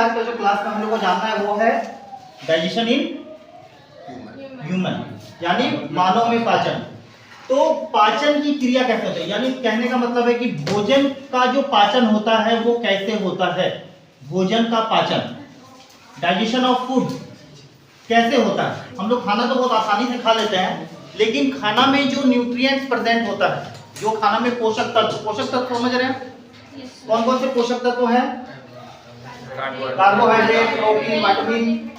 आज का जो क्लास में हम लोग को जानना है वो है डाइजेशन इन ह्यूमन, यानी मानव में पाचन। तो पाचन की क्रिया कैसे होती है, यानी कहने का मतलब है कि भोजन का जो पाचन होता है वो कैसे होता है। भोजन का पाचन, डाइजेशन ऑफ फूड कैसे होता है। हम लोग खाना तो बहुत आसानी से खा लेते हैं, लेकिन खाना में जो न्यूट्रिएंट्स प्रेजेंट होता है, जो खाना में पोषक तत्व समझ रहे हैं, कौन कौन से पोषक तत्व हैं? Carbohydrate, protein, vitamin,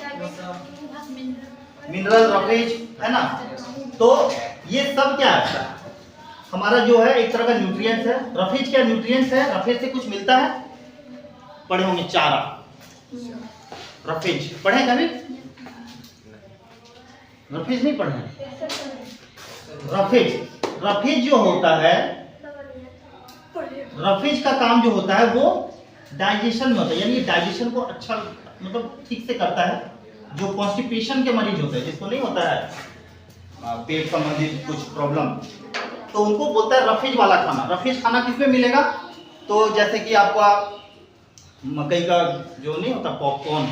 mineral, roughage, है ना। तो ये सब क्या है, हमारा जो है एक तरह का न्यूट्रिएंट्स है। रफेज क्या न्यूट्रिएंट्स है? रफेज से कुछ मिलता है, पढ़े होंगे चारा, रफेज पढ़े कभी? रफेज नहीं पढ़े? रफेज जो होता है, रफेज का काम जो होता है वो डाइजेशन में होता है, यानी डाइजेशन को अच्छा मतलब ठीक से करता है। जो कॉन्स्टिपेशन के मरीज होते हैं, जिसको नहीं होता है पेट संबंधित कुछ प्रॉब्लम, तो उनको बोलता है रफेज वाला खाना। रफेज खाना किसमें मिलेगा? तो जैसे कि आपका मकई का जो नहीं होता पॉपकॉर्न,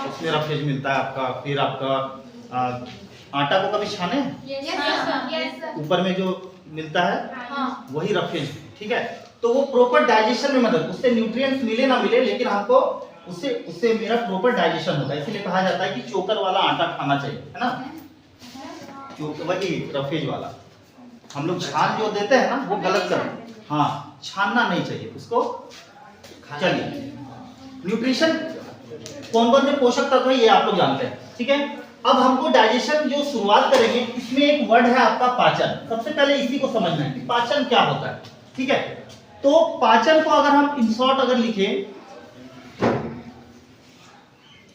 उसमें रफेज मिलता है आपका। फिर आपका आटा को कभी छाने ऊपर में जो मिलता है वही रफेज, ठीक है। तो वो प्रॉपर डाइजेशन में मदद, उससे न्यूट्रिएंट्स मिले ना मिले, लेकिन हमको उससे मेरा प्रॉपर डाइजेशन होता है। इसीलिए कहा जाता है कि चोकर वाला आटा खाना चाहिए, है ना, वही रफेज वाला। हम लोग छान जो देते हैं ना वो गलत कर, हाँ छानना नहीं चाहिए उसको। चलिए, न्यूट्रिशन कौन कौन से पोषक तत्व है ये आप लोग जानते हैं, ठीक है। अब हमको डाइजेशन जो शुरुआत करेंगे, इसमें एक वर्ड है आपका पाचन। सबसे पहले इसी को समझना है कि पाचन क्या होता है, ठीक है। तो पाचन को अगर हम इन शॉर्ट अगर लिखें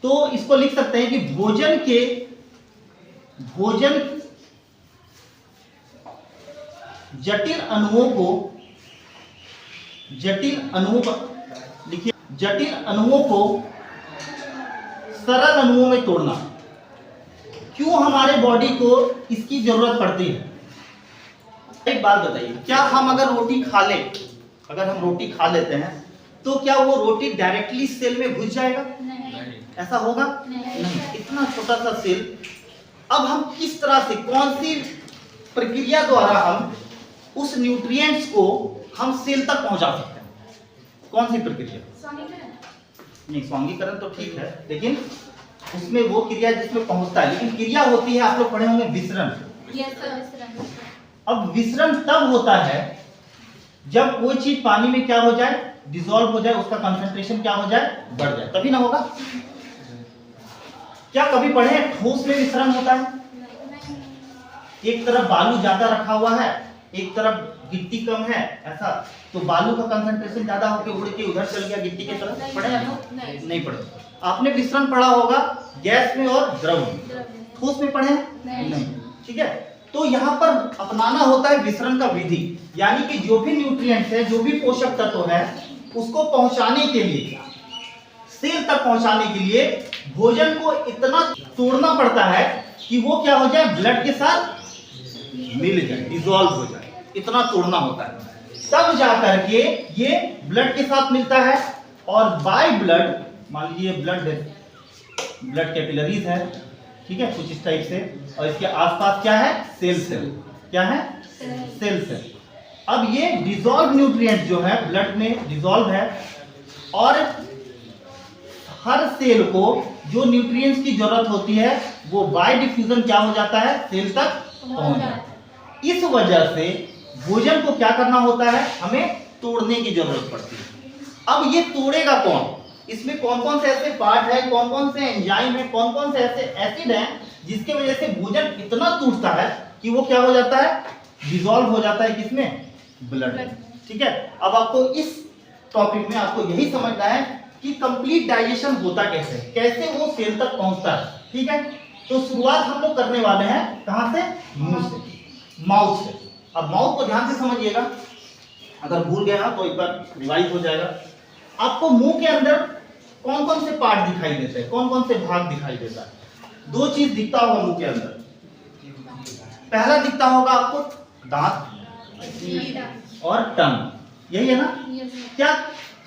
तो इसको लिख सकते हैं कि भोजन जटिल अणुओं को सरल अणुओं में तोड़ना। क्यों हमारे बॉडी को इसकी जरूरत पड़ती है? एक बात बताइए, क्या हम अगर रोटी खा लेते हैं तो क्या वो रोटी डायरेक्टली सेल में घुस जाएगा? ऐसा होगा नहीं। इतना छोटा सा सेल, अब हम किस तरह से, कौन सी प्रक्रिया द्वारा हम उस न्यूट्रिएंट्स को हम सेल तक पहुंचा सकते हैं? कौन सी प्रक्रिया? नहीं, स्वांगीकरण तो ठीक है, लेकिन उसमें वो क्रिया जिसमें पहुंचता है, लेकिन क्रिया होती है, आप लोग पढ़े होंगे विसरण। अब विसरण तब होता है जब कोई चीज पानी में क्या हो जाए, डिसॉल्व हो जाए, उसका कंसंट्रेशन क्या हो जाए, बढ़ जाए, तभी ना होगा। क्या कभी पढ़े ठोस में विसरण होता है? एक तरफ बालू ज्यादा रखा हुआ है, एक तरफ गिट्टी कम है, ऐसा, तो बालू का कंसंट्रेशन ज्यादा होकर उड़ के उधर चल गया गिट्टी की तरफ। पढ़े हैं? नहीं पढ़े। आपने विसरण पढ़ा होगा गैस में और द्रव में, ठोस में पढ़े नहीं, ठीक है। तो यहाँ पर अपनाना होता है विसरण का विधि, यानी कि जो भी न्यूट्रिएंट्स है, जो भी पोषक तत्व है, उसको पहुंचाने के लिए, सेल तक पहुंचाने के लिए भोजन को इतना तोड़ना पड़ता है कि वो क्या हो जाए, ब्लड के साथ मिल जाए, डिसॉल्व हो जाए, इतना तोड़ना होता है। तब जाकर के ये ब्लड के साथ मिलता है, और बाय ब्लड, मान लीजिए ब्लड कैपिलरीज है, ठीक है, कुछ इस टाइप से, और इसके आसपास क्या है, सेल क्या है, सेल। अब ये डिसॉल्व न्यूट्रिएंट जो है ब्लड में डिसॉल्व है, और हर सेल को जो न्यूट्रिएंट्स की जरूरत होती है वो बाय डिफ्यूजन क्या हो जाता है, सेल तक पहुंच जाता है। इस वजह से भोजन को क्या करना होता है, हमें तोड़ने की जरूरत पड़ती है। अब ये तोड़ेगा कौन? इसमें कौन कौन से ऐसे पार्ट है, कौन कौन से एंजाइम है, कौन कौन से ऐसे एसिड हैं जिसके वजह से भोजन इतना टूटता है कि वो क्या हो जाता है, डिसॉल्व हो जाता है, किसमें, ब्लड में, ठीक है। अब आपको इस टॉपिक में आपको यही समझना है कि कंप्लीट डाइजेशन होता कैसे वो सेल तक पहुंचता है, ठीक है। तो शुरुआत हम लोग करने वाले हैं कहां से, मुंह से, माउथ से। अब माउथ को ध्यान से समझिएगा, अगर भूल गए ना तो एक बार रिवाइज हो जाएगा। आपको मुंह के अंदर कौन कौन से पार्ट दिखाई देते हैं, कौन कौन से भाग दिखाई देता है? दो चीज दिखता होगा मुंह के अंदर। पहला दिखता होगा आपको दांत और टंग, यही है ना। क्या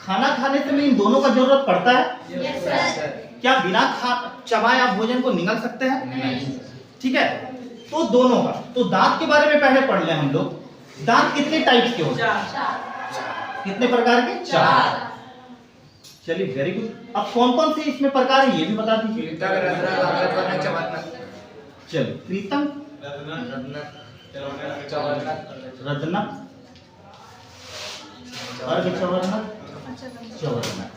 खाना खाने से में इन दोनों का जरूरत पड़ता है? Yes sir. क्या बिना चबाए आप भोजन को निगल सकते हैं? नहीं। ठीक है, तो दोनों का। तो दांत के बारे में पहले पढ़ लें हम लोग। दांत कितने टाइप के होते हैं? कितने प्रकार के? 4। चलिए वेरी गुड। अब कौन कौन से इसमें प्रकार है ये भी बता दीजिए। चलिए कृतंक, रजनक, अर्धचवर्णक, चवर्णक।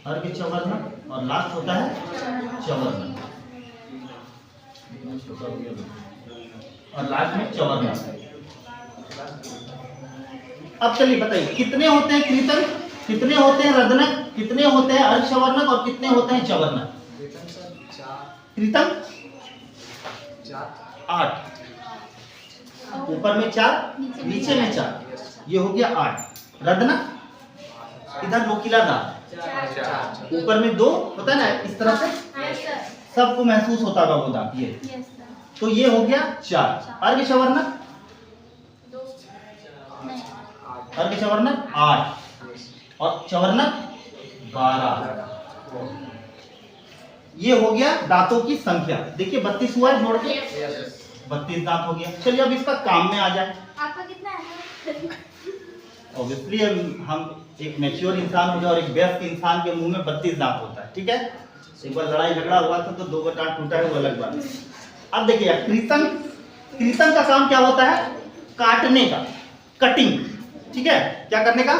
अर्धचवर्णक और लास्ट होता है चवर्णक, और लास्ट में चवर्णक। अब चलिए बताइए कितने होते हैं कृतंक, कितने होते हैं रजनक, कितने होते हैं अर्धचवर्णक और कितने होते हैं चवर्णक? कृतंक 8, ऊपर में 4, नीचे में 4, ये हो गया 8। रजनक इधर नुकीला दांत, ऊपर में 2 होता है ना इस तरह से, सबको महसूस होता होगा वो दांत ये, तो ये हो गया 4। अर्धचवर्णक, अर्धचवर्णक 8 और चवर्णक 12। ये हो गया दांतों की संख्या। देखिए 32 हुआ है जोड़ के, 32 दांत हो गया। चलिए अब इसका काम में आ जाए। आपका कितना है? ऑब्वियसली हम एक मैच्योर इंसान हो जाए और एक वयस्क इंसान के मुंह में 32 दांत होता है, ठीक है। एक बार लड़ाई झगड़ा हुआ था तो 2 दांत टूटा है, वो अलग बात। अब देखिए कृतंक, कृतंक का काम क्या होता है? काटने का, कटिंग, ठीक है। क्या करने का?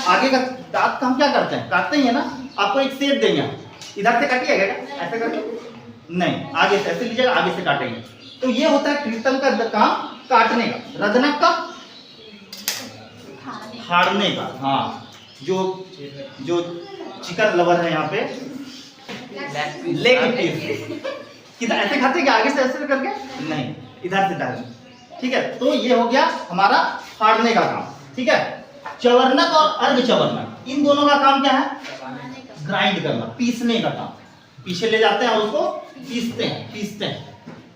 आगे का दांत का हम क्या करते हैं? काटते ही है ना। आपको एक सेप देंगे, इधर से काटिएगा क्या ऐसे करके? नहीं, आगे से ऐसे लीजिएगा, आगे से काटेंगे। तो ये होता है कृतंक का काम, काटने का। रजनक का फाड़ने का। हाँ, जो चिकन लवर है यहाँ पे, लेग पीस किधर ऐसे खाते हैं क्या? आगे से ऐसे करके? नहीं, इधर से डालेंगे, ठीक है। तो ये हो गया हमारा फाड़ने का काम, ठीक है। चवर्णक और अर्धचवर्णक, इन दोनों का काम क्या है? ग्राइंड करना, पीसने का काम। पीछे ले जाते हैं और उसको पीसते हैं।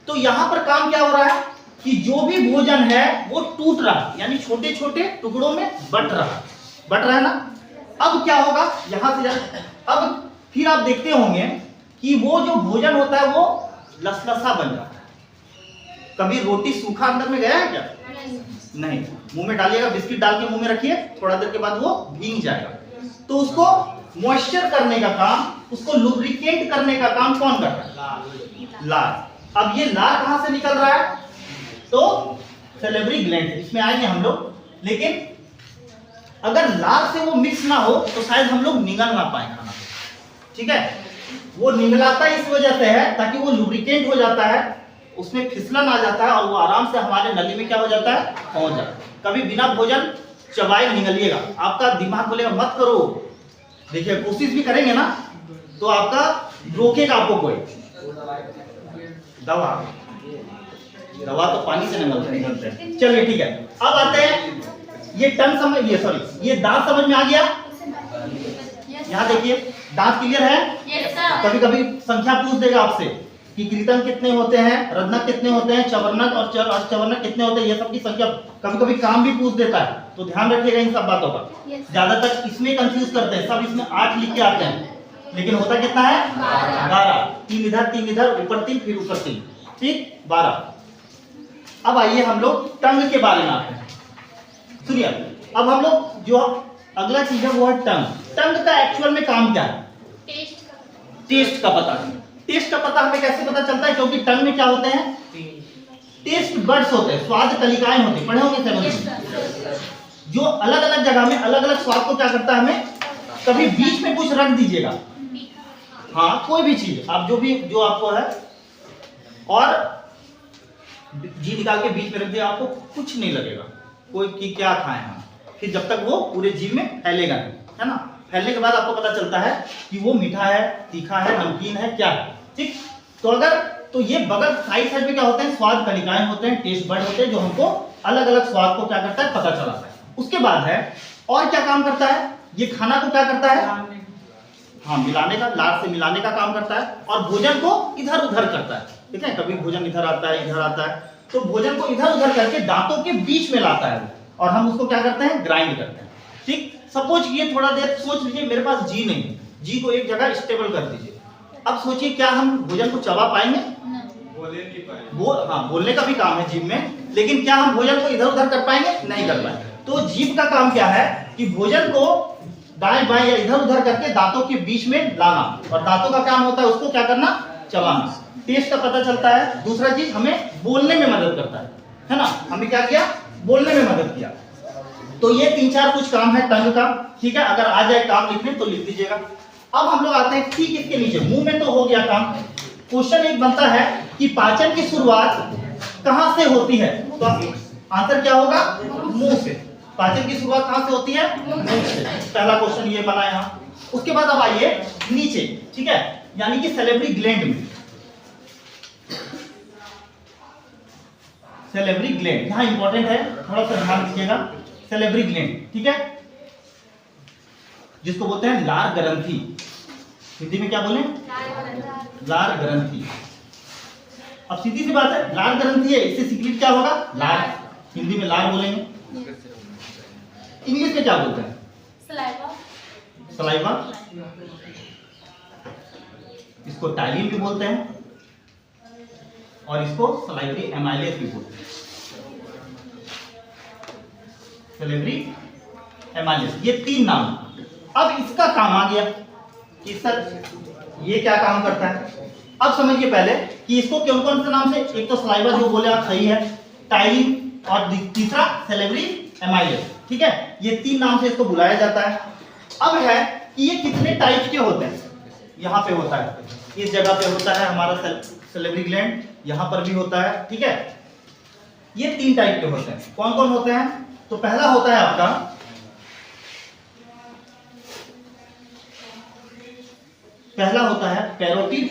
तो यहाँ पर काम क्या हो रहा है कि जो भी भोजन है वो टूट रहा है, यानी छोटे छोटे टुकड़ों में बट रहा है ना। अब क्या होगा, यहाँ से अब फिर आप देखते होंगे कि वो जो भोजन होता है वो लसलसा बन जाता है। कभी रोटी सूखा अंदर में गया है क्या? नहीं। मुंह में डालिएगा, बिस्किट डाल के मुंह में रखिए, थोड़ा देर के बाद वो भीग जाएगा। तो उसको मॉइस्चर करने का काम, उसको लुब्रिकेट करने का काम कौन कर रहा है? लार। अब ये लार कहां से निकल रहा है? तो सैलिवरी ग्लैंड, इसमें आएंगे हम लोग। लेकिन अगर लार से वो मिक्स ना हो तो शायद हम लोग निगल ना पाए खाना, ठीक है। वो निगलाता इस वजह से है ताकि वो लुब्रिकेट हो जाता है, उसमें फिसलन आ जाता है और वो आराम से हमारे नली में क्या हो जाता है? पहुंच जाता है। कभी बिना भोजन चबाए निगलिएगा, आपका दिमाग बोलेगा मत करो। देखिए कोशिश भी करेंगे ना तो आपका रोकेगा आपको कोई। दवा तो पानी से निकलते हैं। चलिए ठीक है, अब आते हैं ये टंग समझ, ये दांत समझ में आ गया। यहाँ देखिए दांत क्लियर है। कभी कभी संख्या पूछ देगा आपसे कि कृतंक कितने होते हैं, रजनक कितने होते हैं, चवर्णक और अर्धचवर्णक कितने होते हैं, ये सब की संख्या कभी कभी काम भी पूछ देता है। तो ध्यान रखिएगा इन सब बातों का। ज्यादातर इसमें कंफ्यूज करते हैं, सब इसमें 8 लिख के आते हैं, लेकिन होता कितना है? 12। 3 इधर, ऊपर 3, फिर ऊपर 3, ठीक 12। अब आइए हम लोग टंग के बारे में आते हैं। सुनिए, अब हम लोग जो अगला चीज है वो है टंग। टंग का एक्चुअल में काम क्या है? टेस्ट का पता। टेस्ट का पता हमें कैसे पता चलता है? क्योंकि टंग में क्या होते हैं? टेस्ट बड्स होते हैं, स्वाद कलिकाएं होती हैं। पढ़े होंगे सेवन, जो अलग अलग जगह में अलग अलग स्वाद को क्या करता है हमें। कभी बीच में कुछ रख दीजिएगा, हाँ कोई भी चीज आप जो आपको है, और जी निकाल के बीच में रख दिया, आपको कुछ नहीं लगेगा कोई कि क्या खाए हम। फिर जब तक वो पूरे जीभ में फैलेगा नहीं, है ना। फैलने के बाद आपको पता चलता है कि वो मीठा है, तीखा है, नमकीन है, क्या है, ठीक। तो ये बगल साइड में क्या होते हैं? स्वाद कलिकाएं होते हैं, टेस्ट बड होते हैं, जो हमको अलग अलग स्वाद को क्या करता है? पता चलाता है। उसके बाद है और क्या काम करता है? ये खाना को क्या करता है? हाँ, मिलाने का, लार से मिलाने का काम करता है, और भोजन को इधर उधर करता है, ठीक है। कभी भोजन इधर आता है, इधर आता है, तो भोजन को इधर उधर करके दांतों के बीच में लाता है और हम उसको क्या करते हैं, ग्राइंड करते हैं। ठीक, सपोज ये थोड़ा देर सोच लीजिए, मेरे पास जी नहीं है, जी को एक जगह स्टेबल कर दीजिए। अब सोचिए क्या हम भोजन को चबा पाएंगे? बोलने का भी काम है जीभ में, लेकिन क्या हम भोजन को इधर उधर कर पाएंगे? नहीं कर पाएंगे। तो जीभ का काम क्या है कि भोजन को दाएं बाएं या इधर उधर करके दांतों के बीच में लाना, और दांतों का काम होता है उसको क्या करना, चबाना। टेस्ट का पता चलता है। दूसरा चीज हमें बोलने में मदद करता है ना, हमें क्या किया, बोलने में मदद किया। तो ये 3-4 कुछ काम है टंग का। ठीक है, अगर आ जाए काम लिखने तो लिख दीजिएगा। अब हम लोग आते हैं ठीक इसके नीचे, मुंह में तो हो गया काम। क्वेश्चन एक बनता है कि पाचन की शुरुआत कहां से होती है, तो आंसर क्या होगा, मुंह से। पाचन की शुरुआत कहां से होती है, मुंह से। पहला क्वेश्चन ये बना यहाँ। उसके बाद अब आइए नीचे, ठीक है, यानी कि सैलिवरी ग्लैंड में। सैलिवरी ग्लैंड यहाँ इंपॉर्टेंट है, थोड़ा सा ध्यान दीजिएगा। सैलिवरी ग्लैंड, ठीक है, जिसको बोलते हैं लार ग्रंथि। हिंदी में क्या बोले, लार ग्रंथि। अब सीधी सी बात है, लार ग्रंथि है, इससे सीक्रेट क्या होगा, लार। हिंदी में लार बोलेंगे, इंग्लिश में क्या बोलते हैं, सलाइवा। सलाइवा। इसको टाइलिन भी बोलते हैं और इसको सलाइवरी एमाइलेज भी बोलते हैं। सलाइवरी एमाइलेज, ये 3 नाम। अब इसका काम आ गया कि सर ये क्या काम करता है। अब समझिए पहले कि इसको कौन कौन से नाम से, एक तो सलाइवा जो बोले आप सही है, टाइलिन, और तीसरा सैलिवरी एमाइलेज। ठीक है, ये 3 नाम से इसको बुलाया जाता है। अब है कि ये कितने टाइप के होते हैं। यहाँ पे होता है, इस जगह पे होता है हमारा सैलिवरी ग्लैंड, यहाँ पर भी होता है। ठीक है, ये 3 टाइप के होते हैं। कौन कौन होते हैं, तो पहला होता है आपका, पहला होता है पैरोटिड।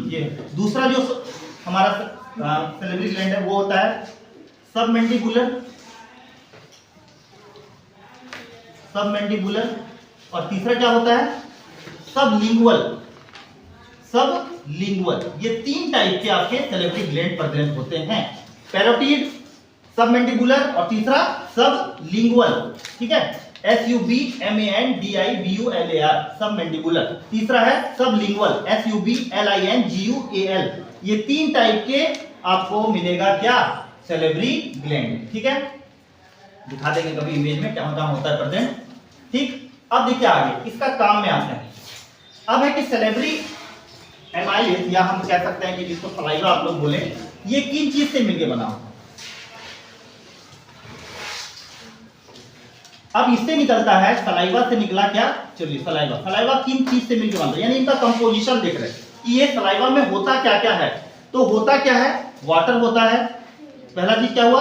ये दूसरा जो हमारा सैलिवरी ग्लैंड है वो होता है सबमैंडिबुलर, सबमैंडिबुलर, और तीसरा क्या होता है, सबलिंगुअल, सबलिंगुअल। ये 3 टाइप के आपके सैलिवरी ग्लैंड प्रेजेंट होते हैं, पैरोटिड, सबमैंडिबुलर और तीसरा सबलिंगुअल। ठीक है, SUBMANDIBULAR, सबमैंडिबुलर। तीसरा है सबलिंगुअल, SUBLINGUAL। ये 3 टाइप के आपको मिलेगा क्या, सैलिवरी ग्लैंड। ठीक है, दिखा देंगे कभी इमेज में क्या काम होता है प्रेजेंट। ठीक, अब देखिए आगे इसका काम में आते हैं। अब है कि सैलिवरी एमाइलेज, या हम कह सकते हैं कि जिसको सलाइवा आप लोग बोले, ये किन चीज से मिलके बना हो। अब इससे निकलता है, सलाइवा से निकला क्या, चलिए सलाइवा, सलाइवा किन चीज से मिलकर बनता है, यानी इनका कंपोजिशन देख रहे हैं कि ये सलाइवा में होता क्या क्या है। तो होता क्या है, वाटर होता है, पहला चीज क्या हुआ,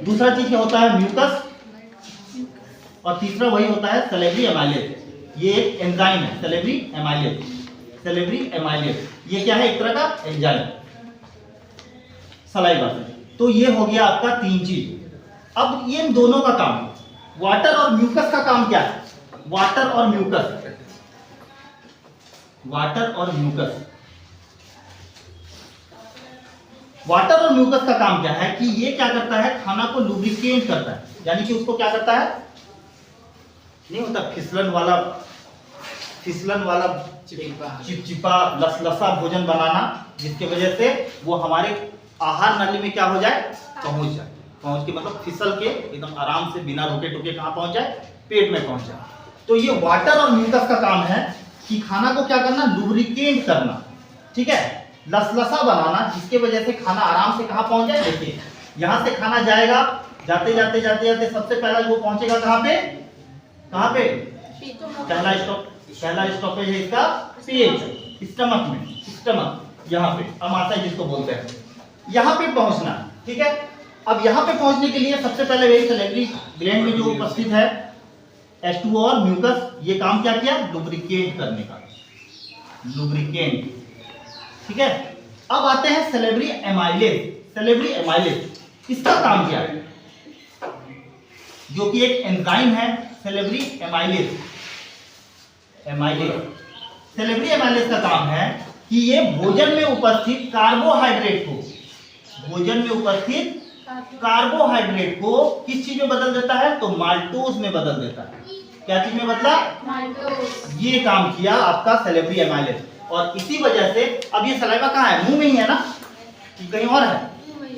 दूसरा चीज क्या होता है, म्यूकस, और तीसरा वही होता है सैलिवरी एमाइलेज। ये एक एंजाइम है, सैलिवरी एमाइलेज, सैलिवरी एमाइलेज। ये क्या है, एक तरह का एंजाइम सलाइवा से। तो ये हो गया आपका 3 चीज। अब ये दोनों का काम, वाटर और म्यूकस का काम क्या है, वाटर और म्यूकस, वाटर और म्यूकस। वाटर और म्यूकस का काम क्या है कि ये क्या करता है, खाना को लुब्रिकेट करता है, यानी कि उसको क्या करता है, नहीं होता फिसलन वाला चिपचिपा लसलसा भोजन बनाना, जिसके वजह से वो हमारे आहार नली में क्या हो जाए, पहुंच जाए। पहुंच के मतलब फिसल के एकदम आराम से बिना रुके टुके कहां पहुंच जाए, पेट में पहुंच जाए। तो ये वाटर और म्यूकस का काम है कि खाना को क्या करना, लुब्रिकेट करना। ठीक है, लसलसा बनाना, जिसके वजह से खाना आराम से कहां पहुंच जाए। देखिए यहां से खाना जाएगा, जाते जाते जाते जाते सबसे पहला वो पहुंचेगा कहां पे, कहां पे, पहला स्टॉपेज है इसका पेट, स्टमक में, स्टमक यहाँ पे अमाशय जिसको बोलते हैं, यहाँ पे पहुंचना। ठीक है, अब यहाँ पे पहुंचने के लिए सबसे पहले वही सैलिवरी ग्लैंड में जो उपस्थित है H2O और म्यूकस, ये काम क्या किया, लुब्रिकेट करने का, लुब्रिकेंट। ठीक है, अब आते हैं सैलिवरी एमाइलेज। सैलिवरी एमाइलेज इसका काम क्या है, जो कि एक एंजाइम है, salivary amylase. Amylase, salivary amylase का काम है कि ये भोजन में उपस्थित कार्बोहाइड्रेट को, भोजन में उपस्थित कार्बोहाइड्रेट को किस चीज में बदल देता है? तो माल्टोज में बदल देता है। क्या चीज में बदला? माल्टोज। ये काम किया आपका सैलिवरी एमाइलेज। और इसी वजह से अब ये सलाइवा कहाँ है? मुंह में ही है ना, कि कहीं और है?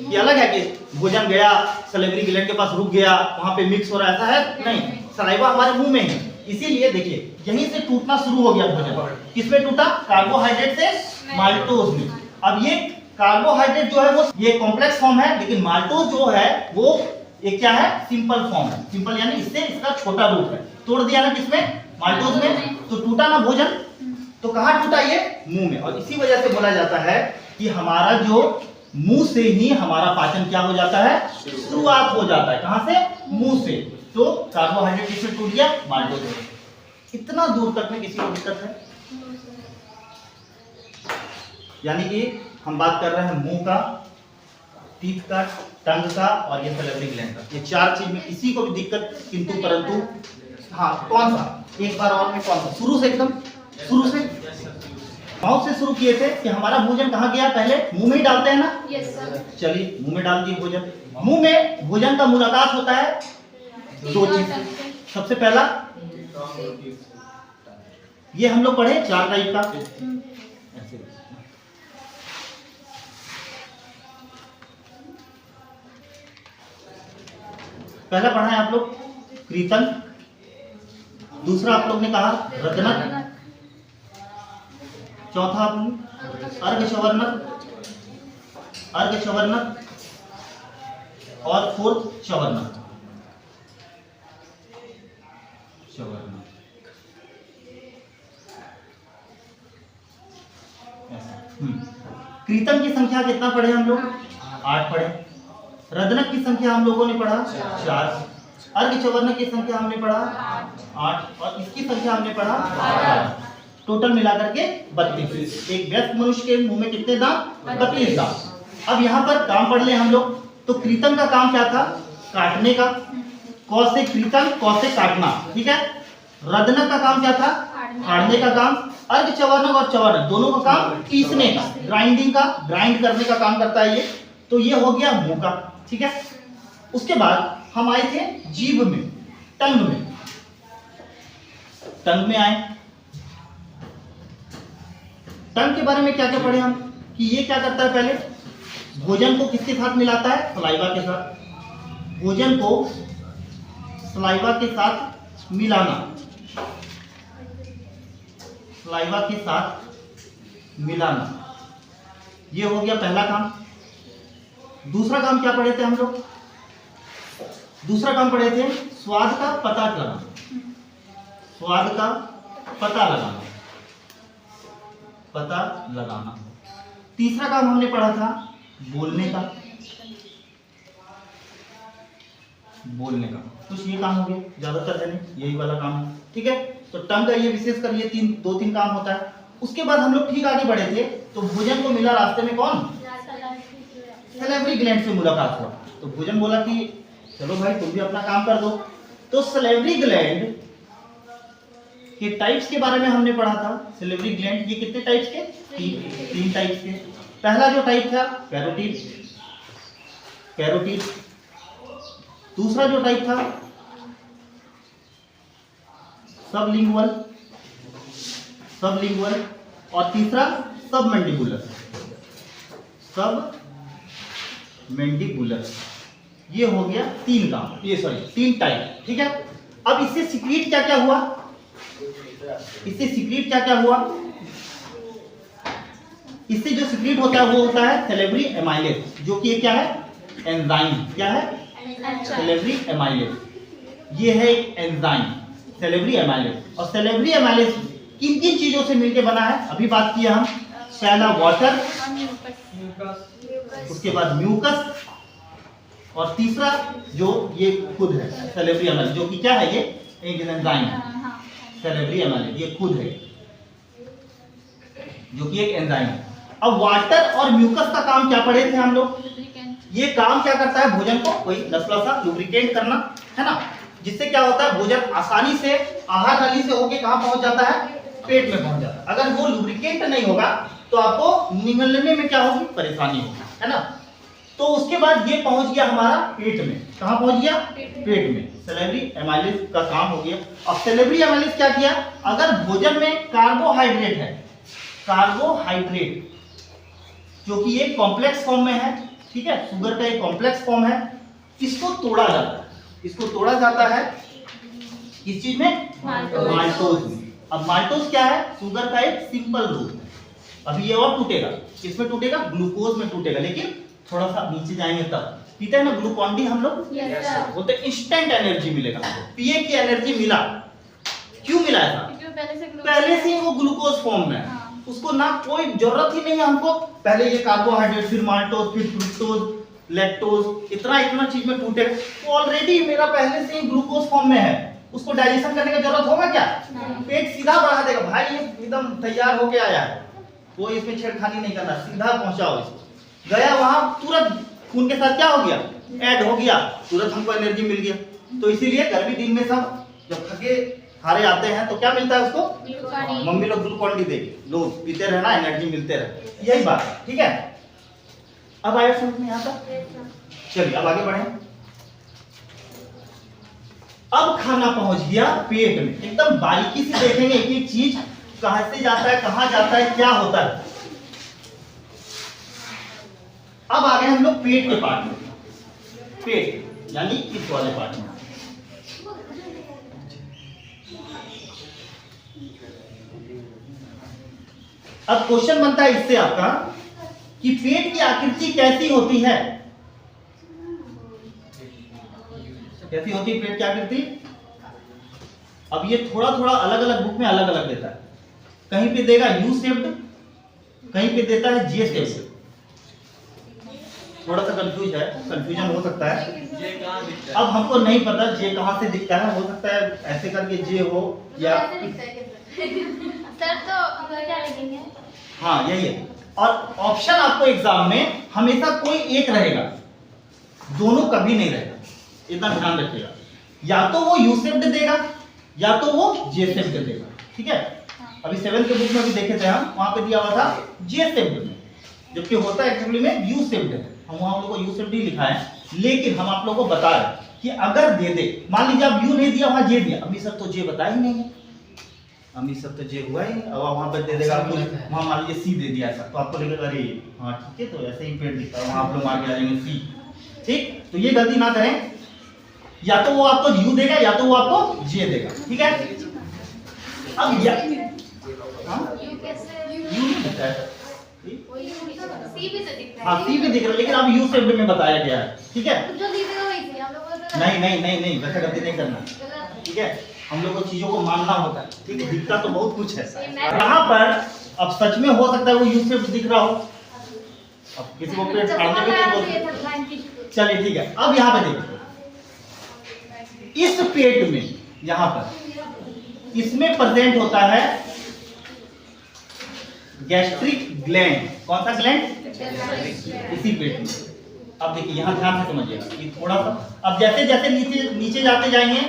ये अलग है कि भोजन गया सैलिवरी ग्लैंड के पास रुक गया, वहां पे मिक्स हो रहा है, ऐसा है नहीं। सलाइवा हमारे मुंह में है। इसीलिए देखिए यहीं से टूटना शुरू हो गया भोजन। किसमें टूटा? कार्बोहाइड्रेट से माल्टोज में। अब ये कार्बोहाइड्रेट जो है वो ये कॉम्प्लेक्स फॉर्म है, लेकिन माल्टोज जो है वो ये क्या है? सिंपल फॉर्म है। सिंपल यानी इससे इसका छोटा रूप है। तोड़ दिया ना किसमें? माल्टोज में। तो टूटा ना भोजन, तो कहाँ टूटा? ये मुंह में। और इसी वजह से बोला जाता है कि हमारा जो मुंह से ही हमारा पाचन क्या हो जाता है? शुरुआत हो जाता है। कहां से? मुंह से। तो कार्बोहाइड्रेट किससे टूट गया? माल्टोज से। इतना दूर तक में किसी को दिक्कत है? यानी कि हम बात कर रहे हैं मुंह का, टीथ का, टंग का और ये सैलिवरी ग्लैंड का। ये चार चीज में किसी को भी दिक्कत किंतु परंतु हाँ कौन सा? एक बार और में कौन सा? शुरू से एकदम शुरू से माउथ से शुरू किए थे कि हमारा भोजन कहाँ गया? पहले मुंह में ही डालते हैं ना। Yes sir. चलिए मुंह में डाल दिए भोजन। मुंह में भोजन का मुलाकात होता है दो चीज से। सबसे पहला ये हम लोग पढ़े 4 टाइप का। पहला पढ़ा है आप लोग कृतन, दूसरा आप लोग ने कहा रदनक, चौथा अर्घ्यचवर्णक, अर्घ्यचवर्णक और फोर्थ चवर्णक। कृतन की संख्या कितना पढ़े हम लोग? 8 पढ़े। रदनक की संख्या हम लोगों ने पढ़ा 4। अर्घ्यचवर्णक की संख्या हमने पढ़ा 8 और इसकी संख्या हमने पढ़ा 12। टोटल मिलाकर के 32। एक व्यस्त मनुष्य के मुंह में कितने दांत? 32 दांत। अब यहाँ पर काम पढ़ ले हम लोग। तो कृतन का काम क्या था? काटने का। कौ से कृतन, कौ से काटना, ठीक है। रदनक का काम क्या था? फाड़ने का काम। अर्घ्यचवर्णक और चवर्णक दोनों का काम पीसने का, ग्राइंडिंग का, ग्राइंड करने का काम करता है ये। तो ये हो गया मुंह का, ठीक है। उसके बाद हम आए थे जीभ में, टंग में। टंग में आए। टंग के बारे में क्या क्या पढ़े हम? कि ये क्या करता है? पहले भोजन को किसके साथ मिलाता है? सलाइवा के साथ। भोजन को सलाइवा के साथ मिलाना, सलाइवा के साथ मिलाना, ये हो गया पहला काम। दूसरा काम क्या पढ़े थे हम लोग? दूसरा काम पढ़े थे स्वाद का पता लगाना, स्वाद का पता लगाना, पता लगाना। तीसरा काम हमने पढ़ा था बोलने का, बोलने का। कुछ ये काम हो गया, ज्यादातर है नहीं, यही वाला काम है, ठीक है। तो टंग का ये विशेष कर ये 2-3 काम होता है। उसके बाद हम लोग ठीक आगे बढ़े थे, तो भोजन को मिला रास्ते में कौन? सैलिवरी ग्लैंड से मुलाकात हुआ। तो भोजन बोला कि चलो भाई तुम भी अपना काम कर दो। तो सैलिवरी ग्लैंड के टाइप्स के बारे में हमने पढ़ा था। सैलिवरी ग्लैंड ये कितने टाइप्स के? 3 टाइप्स के। पहला जो टाइप था कैरोटिड, कैरोटिड। दूसरा जो टाइप था सबलिंगुअल, सबलिंगुअल। और तीसरा सबमैंडिबुलर, सबमैंडिबुलर। ये हो गया 3 काम, ये 3 टाइप, ठीक है। अब इससे सीक्रेट क्या क्या हुआ? इससे सीक्रेट क्या क्या हुआ? इससे जो सीक्रेट होता है वो होता है सैलिवरी एमाइलेज, जो कि क्या है? एंजाइम। क्या है? Salivary amylase. ये है एक एंजाइम सैलिवरी एमाइलेज। और सैलिवरी एमाइलेज किन किन चीजों से मिलकर बना है? अभी बात किया हम। पहला वाटर, उसके बाद म्यूकस, और तीसरा जो ये खुद है सैलिवरी एमाइलेज, जो कि क्या है? ये एक एंजाइम है। सैलिवरी एमाइलेज ये खुद है, जो कि एक एंजाइम है। अब वाटर और म्यूकस का काम क्या पढ़े थे हम लोग? ये काम क्या करता है? भोजन को कोई नस्ला सा लुब्रिकेट करना, है ना। जिससे क्या होता है? भोजन आसानी से आहार नली से होके कहां पहुंच जाता है? पेट में पहुंच जाता है। अगर वो लुब्रिकेट नहीं होगा तो आपको निगलने में क्या होगी, परेशानी होगी, है ना। तो उसके बाद ये पहुंच गया हमारा पेट में। कहाँ पहुंच गया, पेट में। सैलिवरी एमाइलेज का काम हो गया। अब सैलिवरी एमाइलेज क्या किया, अगर भोजन में कार्बोहाइड्रेट है, कार्बोहाइड्रेट जो कि एक कॉम्प्लेक्स फॉर्म में है, ठीक है, शुगर का एक कॉम्प्लेक्स फॉर्म है, इसको तोड़ा जाता है, इसको तोड़ा जाता है किस चीज में, माल्टोज में। अब माल्टोज क्या है, शुगर का एक सिंपल रूप है। अभी ये और टूटेगा, किसमें टूटेगा, ग्लूकोज में टूटेगा, लेकिन थोड़ा सा नीचे जाएंगे तब। पीते हैं ना ग्लूकॉन डी हम लोग, बोलते हैं इंस्टेंट एनर्जी मिलेगा, पिए की एनर्जी मिला। क्यों मिला ऐसा, पहले से ही वो ग्लूकोज फॉर्म में है, उसको ना कोई जरूरत ही नहीं है हमको पहले ये कार्बोहाइड्रेट, फिर माल्टोज, फिर फ्रुक्टोज, लैक्टोज, इतना चीज में टूटेगा। तो ऑलरेडी मेरा पहले से ही ग्लूकोज फॉर्म में है, उसको डाइजेशन करने की जरूरत होगा क्या, पेट सीधा बढ़ा देगा, भाई ये एकदम तैयार होके आया है, कोई इसमें छेड़खानी नहीं करना, सीधा पहुंचाओ इसको। गया वहां, तुरंत खून के साथ क्या हो गया, ऐड हो गया, तुरंत हमको एनर्जी मिल गया। तो इसीलिए गर्मी दिन में सब जब थके हारे आते हैं तो क्या मिलता है उसको, मम्मी लोग ग्लूकॉन डी देगी, लो पीते रहना, एनर्जी मिलते रहे, यही बात, ठीक है। अब आया समझ में यहाँ तक, चलिए अब आगे बढ़े। अब खाना पहुंच गया पेट में, एकदम बारीकी से देखेंगे एक एक चीज कहां से जाता है, कहां जाता है, क्या होता है। अब आ गए हम लोग पेट के पार्ट में, पेट यानी इस वाले पार्ट में। अब क्वेश्चन बनता है इससे आपका कि पेट की आकृति कैसी होती है, कैसी होती है पेट की आकृति। अब ये थोड़ा थोड़ा अलग अलग बुक में अलग अलग देता है, कहीं पे देगा यू शेप्ड, कहीं पे देता है जे शेप्ड। थोड़ा सा कंफ्यूजन हो सकता है। अब हमको नहीं पता जे कहां से दिखता है, हो सकता है ऐसे करके जे हो या सर तो क्या लिखेंगे, हाँ यही है। और ऑप्शन आपको एग्जाम में हमेशा कोई एक रहेगा, दोनों कभी नहीं रहेगा, इतना ध्यान रखिएगा। या तो वो यू शेप्ड देगा या तो वो जे शेप्ड देगा, ठीक है। अभी 7th के बुक में भी देखे थे हम, वहां पे दिया हुआ था जे शेप्ड में, जबकि होता है एक्चुअली में यू शेप्ड है। हम वहां लोगों को यू शेप्ड ही लिखा है, लेकिन हम आप लोगों को बता रहे हैं कि अगर दे दे, मान लीजिए आप यू नहीं दिया वहां जे दिया, अभी सब तो जे बता ही नहीं है, अभी सब तो जे हुआ ही नहीं, और वहां पे दे देगा आपको, वहां मान लीजिए सी दे दिया ऐसा, तो आपको लगेगा अरे हाँ ठीक है, तो ऐसे ही पेट दिखता है, वहां आप लोग आगे आ जाएंगे सी, ठीक। तो ये गलती ना करें, या तो वो आपको यू देगा या तो वो आपको जे देगा, ठीक है। अब या यू कैसे, यू नहीं दिखता है, सी भी तो दिखता है, हाँ सी भी दिख रहा है, लेकिन अब यू शेप्ड में बताया गया है, ठीक है। जो दिखेगा वही सही, हम लोग को नहीं वैसा गलती नहीं करना, ठीक है। हम लोग को चीजों को मानना होता है, ठीक है। दिखता तो बहुत कुछ है यहाँ पर, अब सच में हो सकता है वो यू शेप्ड दिख रहा हो, अब किसी को पेट फाड़ने भी नहीं बोलते, चलिए ठीक है। अब यहाँ पे देखिए, इस पेट में यहाँ पर इसमें प्रेजेंट होता है गैस्ट्रिक ग्लैंड। कौन सा ग्लैंड, इसी पेट में। अब देखिए यहाँ ध्यान से समझिएगा कि थोड़ा सा, अब जैसे जैसे नीचे जाते जाएंगे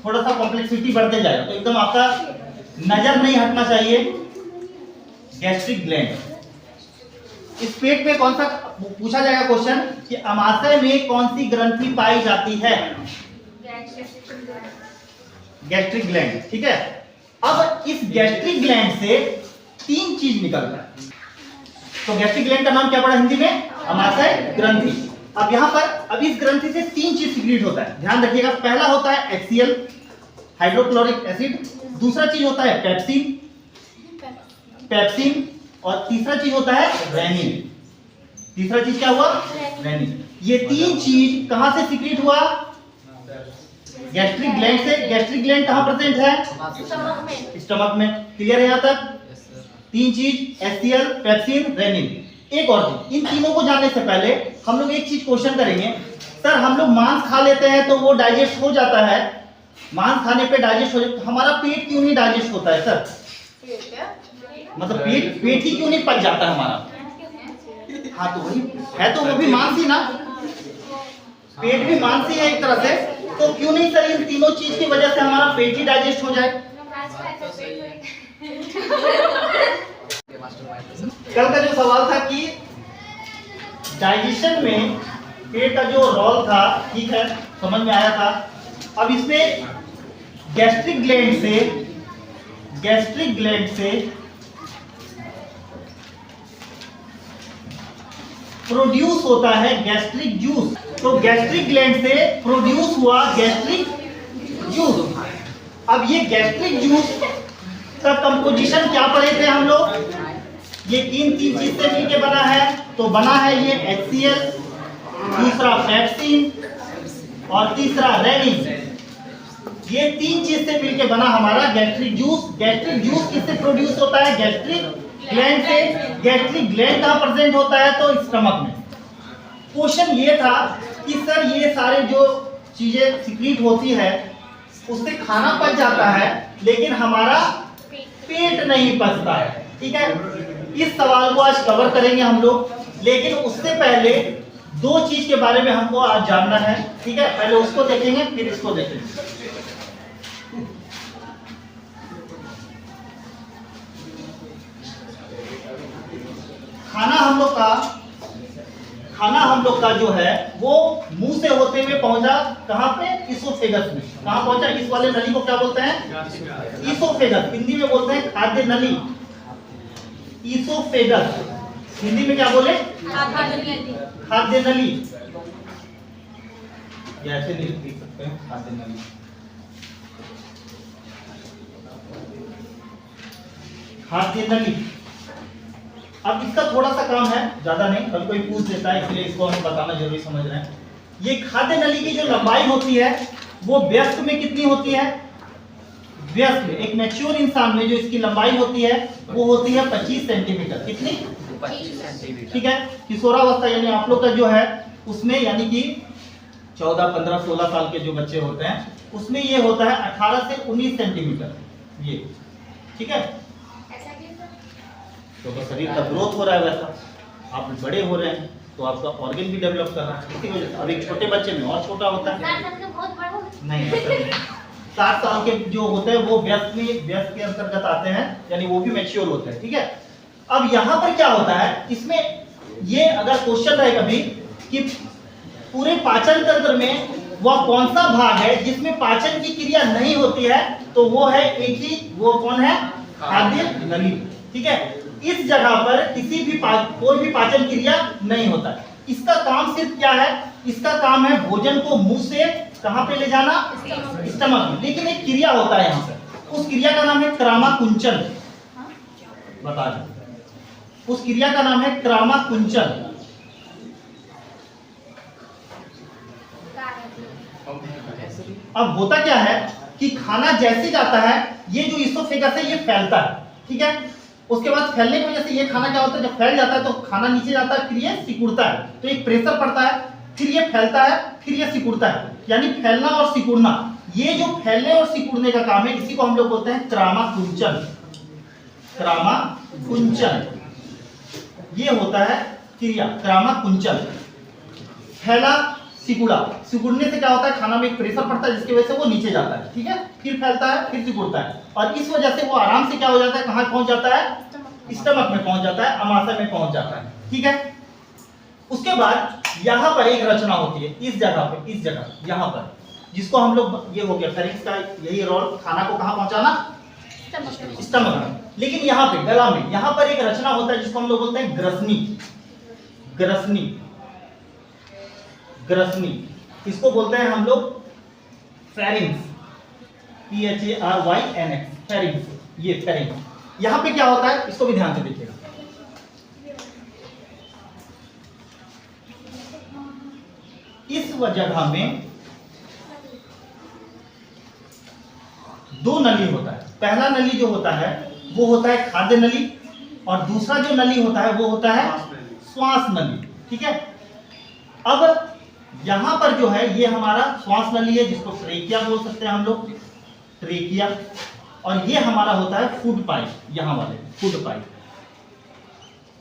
थोड़ा सा कॉम्प्लेक्सिटी बढ़ते जाएगा, तो एकदम आपका नजर नहीं हटना चाहिए। गैस्ट्रिक ग्लैंड, इस पेट में कौन सा, पूछा जाएगा क्वेश्चन कि अमाशय में कौन सी ग्रंथि पाई जाती है, गैस्ट्रिक ग्लैंड, ठीक है। अब इस गैस्ट्रिक ग्लैंड से 3 चीज निकलता है, तो गैस्ट्रिक ग्लैंड का नाम क्या पड़ा हिंदी में, अमाशय ग्रंथि। अब यहाँ पर अब इस ग्रंथि से 3 चीज सिक्रीट होता है, ध्यान रखिएगा। पहला होता है HCl, हाइड्रोक्लोरिक एसिड, दूसरा चीज होता है पेप्सिन, और तीसरा चीज होता है रेनिन। तीसरा चीज क्या हुआ, रेनिन। ये 3 चीज कहां से सिक्रीट हुआ, गैस्ट्रिक ग्लैंड से। गैस्ट्रिक ग्लैंड कहां प्रेजेंट है, स्टमक में, क्लियर है यहाँ तक। 3 चीज HCl, पेप्सिन, रेनिन। एक और चीज, इन तीनों को जानने से पहले हम लोग एक चीज क्वेश्चन करेंगे, सर हम लोग मांस खा लेते हैं तो वो डाइजेस्ट हो जाता है, मांस खाने पे डाइजेस्ट हो जाता है, हमारा पेट क्यों नहीं डाइजेस्ट होता है सर, मतलब पेट ही क्यों नहीं पच जाता है हमारा। हाँ तो वही है, तो वो भी मांस ही ना, पेट भी मांस ही है एक तरह से, तो क्यों नहीं सर इन तीनों चीज की वजह से हमारा पेट ही डाइजेस्ट हो जाए। कल का जो सवाल था कि डाइजेशन में पेट का जो रोल था, ठीक है, समझ में आया था। अब इसमें गैस्ट्रिक ग्लैंड से प्रोड्यूस होता है गैस्ट्रिक जूस। तो गैस्ट्रिक ग्लैंड से प्रोड्यूस हुआ गैस्ट्रिक जूस। अब ये गैस्ट्रिक जूस का कंपोजिशन क्या पढ़े थे हम लोग? ये तीन चीज से मिलके बना है। तो बना है ये HCl, दूसरा पेप्सिन और तीसरा रेनिन। ये तीन चीज से मिलके बना हमारा गैस्ट्रिक जूस। गैस्ट्रिक जूस किससे प्रोड्यूस होता है? गैस्ट्रिक ग्लैंड से। गैस्ट्रिक ग्लैंड कहाँ प्रेजेंट होता है? तो स्टमक में। क्वेश्चन ये था कि सर ये सारे जो चीजें सिक्रीट होती है उससे खाना पच जाता है लेकिन हमारा पेट नहीं पचता है, ठीक है। इस सवाल को आज कवर करेंगे हम लोग, लेकिन उससे पहले दो चीज के बारे में हमको आज जानना है, ठीक है। पहले उसको देखेंगे फिर इसको देखेंगे। खाना हम लोग का जो है वो मुंह से होते हुए पहुंचा कहां पे? इसोफेगस में। कहां पहुंचा? इस वाले नली को क्या बोलते हैं? इसोफेगस। हिंदी में बोलते हैं खाद्य नली। इसोफेगस हिंदी में क्या बोले? खाद्य नली। ऐसे नहीं लिख सकते हैं, खाद्य नली। खाद्य नली। अब इसका थोड़ा सा काम है, ज्यादा नहीं, कभी कोई पूछ देता है इसलिए इसको हम बताना जरूरी समझ रहे हैं। ये खाद्य नली की जो लंबाई होती है वो व्यस्क में कितनी होती है? व्यस्क में, एक मैच्योर इंसान में जो इसकी लंबाई होती है वो होती है 25 सेंटीमीटर। कितनी? 25 सेंटीमीटर, ठीक है। किशोरावस्था यानी आप लोग का जो है उसमें, यानी कि 14, 15, 16 साल के जो बच्चे होते हैं उसमें ये होता है 18 से 19 सेंटीमीटर, ये, ठीक है। तो शरीर का ग्रोथ हो रहा है, वैसा आप बड़े हो रहे हैं तो आपका ऑर्गन भी डेवलप कर रहा है, इसी वजह से। अब एक छोटे बच्चे में और छोटा होता है, नहीं 7 साल के जो होते हैं वो व्यस्क के अंतर्गत आते हैं, यानी वो भी मैच्योर होते हैं, ठीक है। अब यहाँ पर क्या होता है, इसमें ये अगर क्वेश्चन रहे कभी कि पूरे पाचन तंत्र में वह कौन सा भाग है जिसमें पाचन की क्रिया नहीं होती है, तो वो है एक ही, वो कौन है? खाद्य नली, ठीक है। इस जगह पर कोई भी पाचन क्रिया नहीं होता है। इसका काम सिर्फ क्या है? इसका काम है भोजन को मुंह से कहां पे ले जाना? स्टमक में। लेकिन एक क्रिया होता है यहाँ पर, उस क्रिया का नाम है क्रामाकुंचन। बता दें, उस क्रिया का नाम है क्रामाकुंचन। अब होता क्या है कि खाना जैसे जाता है, ये जो इसोफेगस है ये फैलता है, ठीक है। उसके बाद फैलने की वजह से ये खाना क्या होता है, जब फैल जाता है तो खाना नीचे जाता है, फिर ये सिकुड़ता है, तो एक प्रेशर पड़ता है, फिर ये फैलता है, फिर ये सिकुड़ता है, यानी फैलना और सिकुड़ना। ये जो फैलने और सिकुड़ने का काम है इसी को हम लोग बोलते हैं क्रामाकुंचन। क्रामाकुंचन ये होता है क्रिया, क्रामाकुंचन। फैला, सिकुड़ा। सिकुड़ने से क्या होता है, खाना में एक प्रेशर पड़ता है जिसकी वजह से वो नीचे जाता है, ठीक है, फिर फैलता है, फिर सिकुड़ता है, और इस वजह से वो आराम से क्या हो जाता है, कहां पहुंच जाता है? स्टमक में पहुंच जाता है, अमाशय में पहुंच जाता है, ठीक है। उसके बाद यहां पर एक रचना होती है, इस जगह पे, इस जगह यहां पर, जिसको हम लोग, ये हो गया फेरिंक्स का यही रोल, खाना को कहां पहुंचाना? स्टमक में। लेकिन यहाँ पे गला में, यहाँ पर एक रचना होता है जिसको हम लोग बोलते हैं ग्रसनी। ग्रसनी, ग्रसनी, इसको बोलते हैं हम लोग फेरिंक्स, PHARYNX, फेरिंक्स, ये फेरिंक्स। यहाँ पे क्या होता है इसको भी ध्यान से देखिएगा। इस जगह में दो नली होता है। पहला नली जो होता है वो होता है खाद्य नली, और दूसरा जो नली होता है वो होता है श्वास नली, ठीक है। अब यहां पर जो है ये हमारा श्वास नली है, जिसको ट्रेकिया बोल सकते हैं हम लोग, ट्रेकिया। और ये हमारा होता है फूड पाइप, यहाँ वाले फूड पाइप,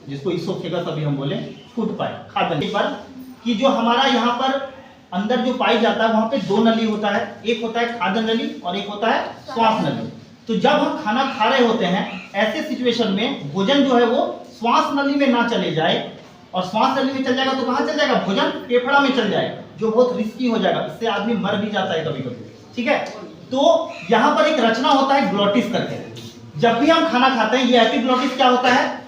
जिसको इसोफेगस अभी हम बोले फूड पाइप, खाद्य नली पर, कि जो हमारा यहाँ पर अंदर जो पाइप जाता है वहां पे दो नली होता है, एक होता है खाद्य नली और एक होता है श्वास नली। तो जब हम खाना खा रहे होते हैं ऐसे सिचुएशन में भोजन जो है वो श्वास नली में ना चले जाए, और श्वास नली में चल जाएगा तो कहाँ चल जाएगा, भोजन फेफड़ा में चल जाएगा, जो बहुत रिस्की हो जाएगा, इससे आदमी मर भी जाता है कभी कभी। ठीक है, तो यहाँ पर एक रचना होता है ग्लोटिस करके। जब भी हम खाना खाते हैं ये एपिग्लोटिस क्या होता है,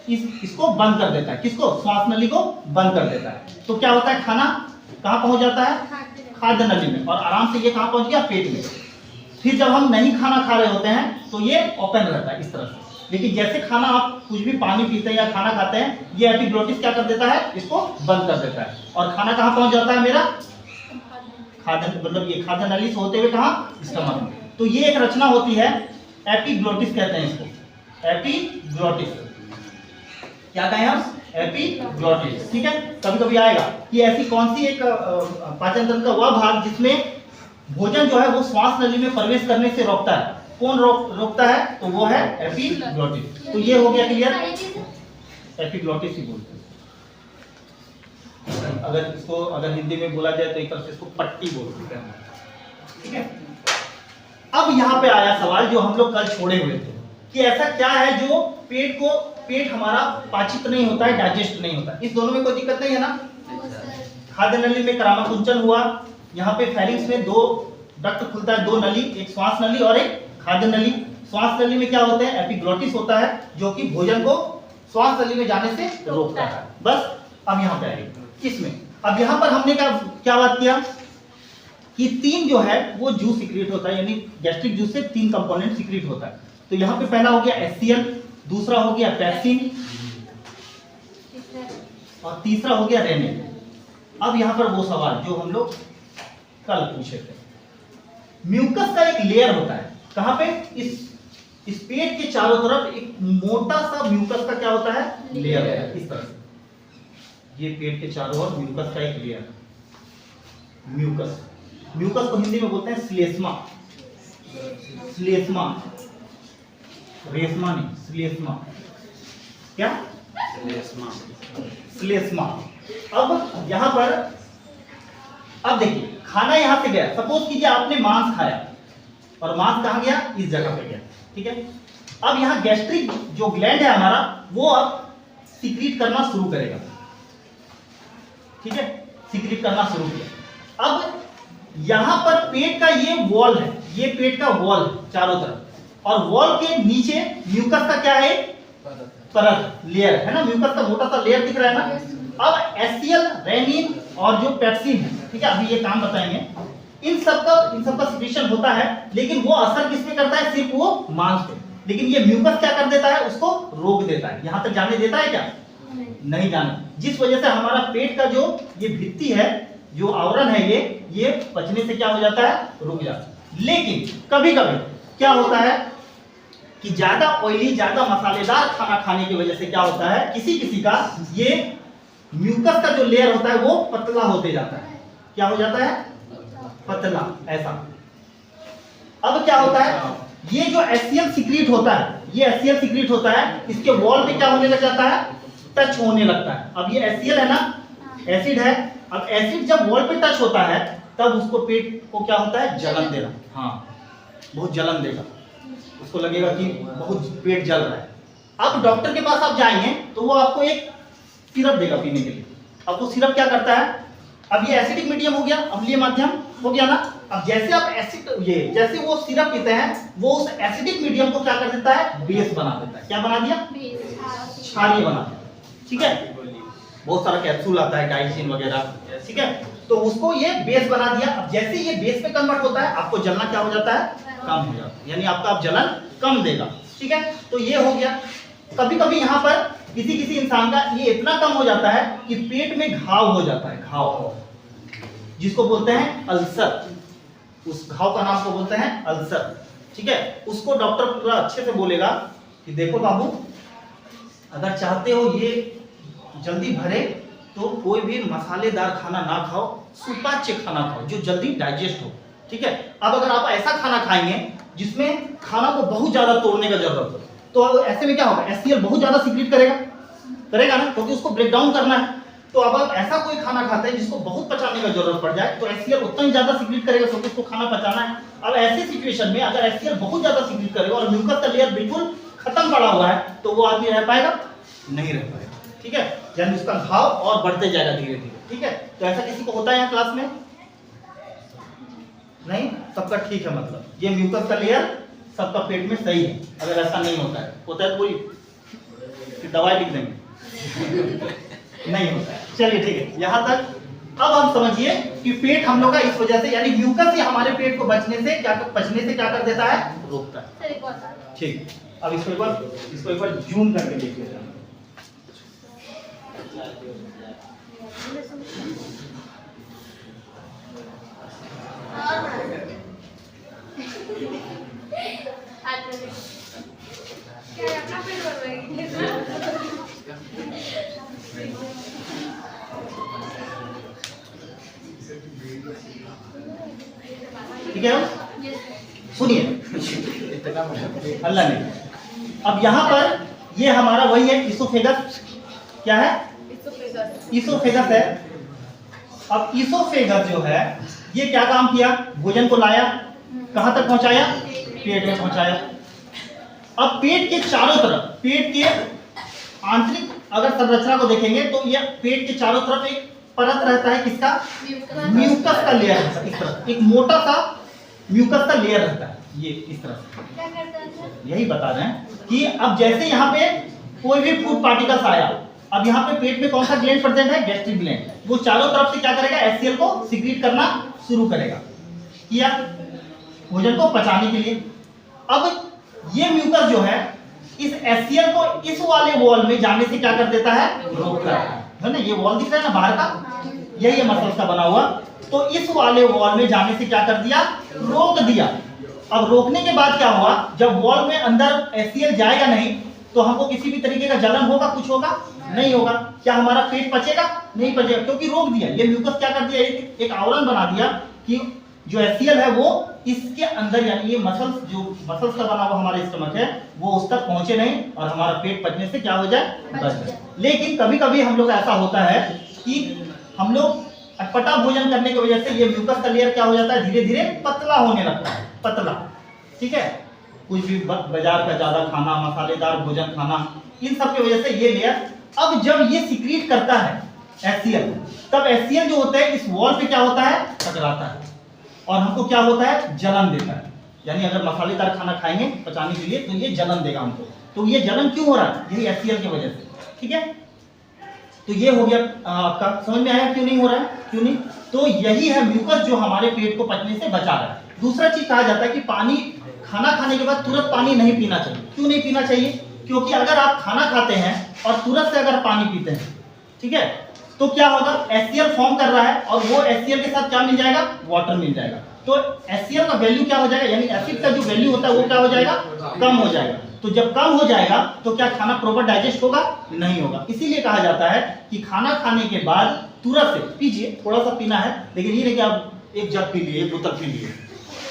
इसको बंद कर देता है, किसको, श्वास नली को बंद कर देता है। तो क्या होता है, खाना कहाँ पहुंच जाता है, खाद्य नली में, और आराम से ये कहाँ पहुंच गया, पेट में। फिर जब हम नहीं खाना खा रहे होते हैं तो ये ओपन रहता है इस तरह से, लेकिन जैसे खाना आप कुछ भी पानी पीते हैं या खाना खाते हैं, ये एपिग्लोटिस क्या कर देता है, इसको बंद कर देता है, और खाना कहाँ पहुंच जाता है मेरा, खाद्य, मतलब ये खाद्य नली से होते हुए कहाँ, स्टमक में। तो ये एक रचना होती है, एपिग्लोटिस कहते हैं इसको, एपिग्लोटिस, क्या कहें हम, एपिग्लोटिस। ठीक है, कभी कभी आएगा कि ऐसी कौन सी एक पाचन तंत्र का वह भाग जिसमें भोजन जो है वो श्वास नली में प्रवेश करने से रोकता है, कौन रोकता है, तो वो है एपिग्लोटिस। तो ये हो गया क्लियर, एपिग्लोटिस ही बोलते हैं। अगर इसको अगर हिंदी में बोला जाए तो एक तरह से इसको पट्टी बोलते हैं। ठीक है, अब यहाँ पे आया सवाल जो हम लोग कल छोड़े हुए थे कि ऐसा क्या है जो पेट हमारा पाचित नहीं होता है, डाइजेस्ट नहीं होता। इस दोनों में कोई दिक्कत नहीं है ना। खाद्य नली में करामाकुंचन हुआ, यहाँ पे फेरिंक्स में दो डक्ट खुलता है, दो नली, एक श्वास नली और एक खाद्य नली। श्वास नली में क्या होते हैं, एपिग्लोटिस होता है जो कि भोजन को श्वास नली में जाने से रोकता है। बस अब यहाँ पे आइए किसमें, अब यहाँ पर हमने क्या बात किया कि तीन जो है वो जूस सीक्रेट होता है, यानी गैस्ट्रिक जूस से तीन कंपोनेंट सीक्रेट होता है। तो यहाँ पे पहला हो गया एचसीएल, दूसरा हो गया पैप्सिन, और तीसरा हो गया रेनिन। अब यहाँ पर वो सवाल जो हम लोग कल पूछे थे, म्यूकस का एक लेयर होता है, कहाँ पे, इस पेट के चारों तरफ एक मोटा सा म्यूकस का क्या होता है, लेयर होता है, इस तरह से। ये पेट के चारों ओर म्यूकस का एक लेयर, म्यूकस को हिंदी में बोलते हैं श्लेष्मा, रेशमा नहीं, श्लेष्मा, क्या, श्लेष्मा। अब यहाँ पर, अब देखिए खाना यहाँ से गया, सपोज कीजिए आपने मांस खाया और मांस कहाँ गया, इस जगह पे गया। ठीक है, अब यहाँ गैस्ट्रिक जो ग्लैंड है हमारा वो अब सीक्रेट करना शुरू करेगा। ठीक है, सीक्रेट करना शुरू किया। अब यहाँ पर पेट का ये वॉल है, ये पेट का वॉल चारों तरफ, और वॉल के नीचे म्यूकस का क्या है, परत, लेयर है ना, म्यूकस का मोटा सा लेयर दिख रहा है ना। अब एचसीएल, रेनिन और जो पैप्सिन है, ठीक है, अभी ये काम बताएंगे, इन सब का सिक्रेशन होता है, लेकिन वो असर किस पे करता है, सिर्फ वो मांस पे। लेकिन ये म्यूकस क्या कर देता है, उसको रोक देता है, यहां तक जाने देता है क्या, नहीं जाने, जिस वजह से हमारा पेट का जो ये भित्ति है, जो आवरण है, ये पचने से क्या हो जाता है, रुक जाता है। लेकिन कभी कभी क्या होता है कि ज्यादा ऑयली, ज्यादा मसालेदार खाना खाने की वजह से क्या होता है, किसी किसी का ये म्यूकस का जो लेयर होता है वो पतला होते जाता है, क्या हो जाता है, पतला, ऐसा। अब क्या होता है, ये जो एचसीएल सीक्रेट होता है, ये एचसीएल सीक्रेट होता है, इसके वॉल पे क्या होने लग जाता है, टच होने लगता है। अब ये एचसीएल है ना, एसिड है, अब एसिड जब वॉल पे टच होता है तब उसको पेट को क्या होता है, जलन देना, हाँ बहुत जलन देगा, उसको लगेगा कि बहुत पेट जल रहा है। अब डॉक्टर के पास आप जाएंगे तो वो आपको एक सिरप देगा पीने के लिए। अब वो सिरप क्या करता है, अब ये एसिडिक मीडियम हो गया, अम्लीय माध्यम हो गया ना। अब जैसे आप जैसे वो सिरप पीते हैं, वो उस एसिडिक मीडियम को क्या कर देता है, बेस बना देता है। क्या बना दिया, क्षारीय बना दिया। ठीक है, बहुत सारा कैप्सूल आता है, डाइसिन वगैरह, ठीक है, तो उसको ये बेस बना दिया। अब जैसे ये बेस पे कन्वर्ट होता है, आपको जलना क्या हो जाता है, कम हो जाता है, यानी आपका अब जलन कम देगा। ठीक है, तो ये हो गया। कभी कभी यहाँ पर किसी इंसान का ये इतना कम हो जाता है कि पेट में घाव हो जाता है, घाव, जिसको बोलते हैं अल्सर, उस घाव का नाम को बोलते हैं अल्सर। ठीक है, उसको डॉक्टर पूरा अच्छे से बोलेगा कि देखो बाबू, अगर चाहते हो ये जल्दी भरे तो कोई भी मसालेदार खाना ना खाओ, सुपाच्य खाना खाओ जो जल्दी डाइजेस्ट हो। ठीक है, अब अगर आप ऐसा खाना खाएंगे जिसमें खाना को बहुत ज्यादा तोड़ने का जरूरत हो, तो ऐसे में क्या होगा, एचसीएल बहुत ज्यादा सीक्रेट करेगा ना, क्योंकि उसको ब्रेक डाउन करना है। तो अब आप ऐसा कोई खाना खाते हैं जिसको बहुत पचाने का जरूरत पड़ जाए, तो एचसीएल उतना ही ज्यादा सीक्रेट करेगा, क्योंकि उसको खाना पचाना है। अब ऐसे सिचुएशन में अगर एचसीएल बहुत ज्यादा सीक्रेट करेगा और म्यूकस का लेयर बिल्कुल खत्म पड़ा हुआ है, तो वो आदमी रह पाएगा, नहीं रह पाएगा। ठीक है, यानी उसका घाव और बढ़ते जाएगा धीरे धीरे। ठीक है, तो ऐसा किसी को होता है यहाँ क्लास में? नहीं, सबका ठीक है। मतलब ये म्यूकस का लेयर सबका पेट में सही है। अगर ऐसा नहीं होता है तो कोई फिर दवाई लिख देंगे। नहीं होता है। चलिए ठीक है, यहाँ तक। अब हम समझिए कि पेट हम लोग का इस वजह से, यानी म्यूकस ही हमारे पेट को पचने से क्या कर देता है? रोकता है। सर एक और बात। ठीक, अब इसको एक बार जूम करके देख लेते हैं। ठीक है, सुनिए अल्लाह ने। अब यहाँ पर ये हमारा वही है इसोफेगस। क्या है? इसोफेगस है। अब इसोफेगस जो है ये क्या काम किया? भोजन को लाया, कहां तक पहुंचाया? पेट में पहुंचाया। अब पेट के चारों तरफ, पेट के आंतरिक अगर संरचना को देखेंगे तो ये पेट के चारों तरफ एक परत रहता है। किसका? म्यूकस का लेयर रहता है। इस तरह एक मोटा सा म्यूकस का लेयर रहता है। ये इस तरह से क्या करता है सर? यही बता रहे हैं कि अब जैसे यहाँ पे कोई भी फूड पार्टिकल्स आया, अब यहाँ पे पेट में कौन सा ग्लैंड प्रेजेंट है? Gastric gland. वो चारों तरफ से क्या करेगा? HCl को सिक्रीट करना शुरू करेगा, किया भोजन को पचाने के लिए। अब ये म्यूकस जो है इस HCl को इस वाले वॉल में जाने से क्या कर देता है? रोकता है ना। ये वॉल दिख रहा है ना बाहर का, यही है मसल्स का बना हुआ। तो इस वाले वॉल में जाने से क्या कर दिया? रोक दिया। अब रोकने के बाद क्या हुआ? जब वॉल में अंदर HCl जाएगा नहीं तो हमको किसी भी तरीके का जलन होगा? कुछ होगा? नहीं होगा। क्या हमारा पेट पचेगा? नहीं पचेगा, क्योंकि रोक दिया। ये म्यूकस क्या कर दिया? एक आवरण बना दिया कि जो HCl है वो इसके अंदर, यानी ये मसल्स का बना हुआ हमारा स्टमक है, वो उस तक पहुंचे नहीं और हमारा पेट पचने से क्या हो जाए? बच जाए। लेकिन कभी कभी हम लोग ऐसा होता है कि हम लोग अटपटा भोजन करने की वजह से ये म्यूकस का लेयर क्या हो जाता है? धीरे धीरे पतला होने लगता है। पतला, ठीक है, कुछ भी बाजार का ज्यादा खाना, मसालेदार भोजन खाना, इन सब की वजह से ये लेयर, अब जब ये सिक्रीट करता है HCl, तब HCl जो होता है इस वॉल पे क्या होता है? टकराता है और हमको क्या होता है? जलन देता है। यानी अगर मसालेदार खाना खाएंगे पचाने के लिए तो ये जलन देगा हमको। तो ये जलन क्यों हो रहा है? यही HCl की वजह से। ठीक है, तो ये हो गया आपका। समझ में आया क्यों नहीं हो रहा है? क्यों नहीं? तो यही है म्यूकस जो हमारे पेट को पचने से बचा रहा है। दूसरा चीज कहा जाता है कि पानी, खाना खाने के बाद तुरंत पानी नहीं पीना चाहिए। क्यों नहीं पीना चाहिए? क्योंकि अगर आप खाना खाते हैं और तुरंत से अगर पानी पीते हैं, ठीक है, तो क्या होगा? HCl फॉर्म कर रहा है और वो HCl के साथ क्या मिल जाएगा? वाटर मिल जाएगा। तो HCl का वैल्यू क्या हो जाएगा? यानी एसिड का जो वैल्यू होता है वो क्या हो जाएगा? कम हो जाएगा। तो जब कम हो जाएगा तो क्या खाना प्रॉपर डाइजेस्ट होगा? नहीं होगा। इसीलिए कहा जाता है कि खाना खाने के बाद तुरंत से पीजिए। थोड़ा सा पीना है, लेकिन ये नहीं कि आप एक जग पी लिए, एक बोतल पी लिए,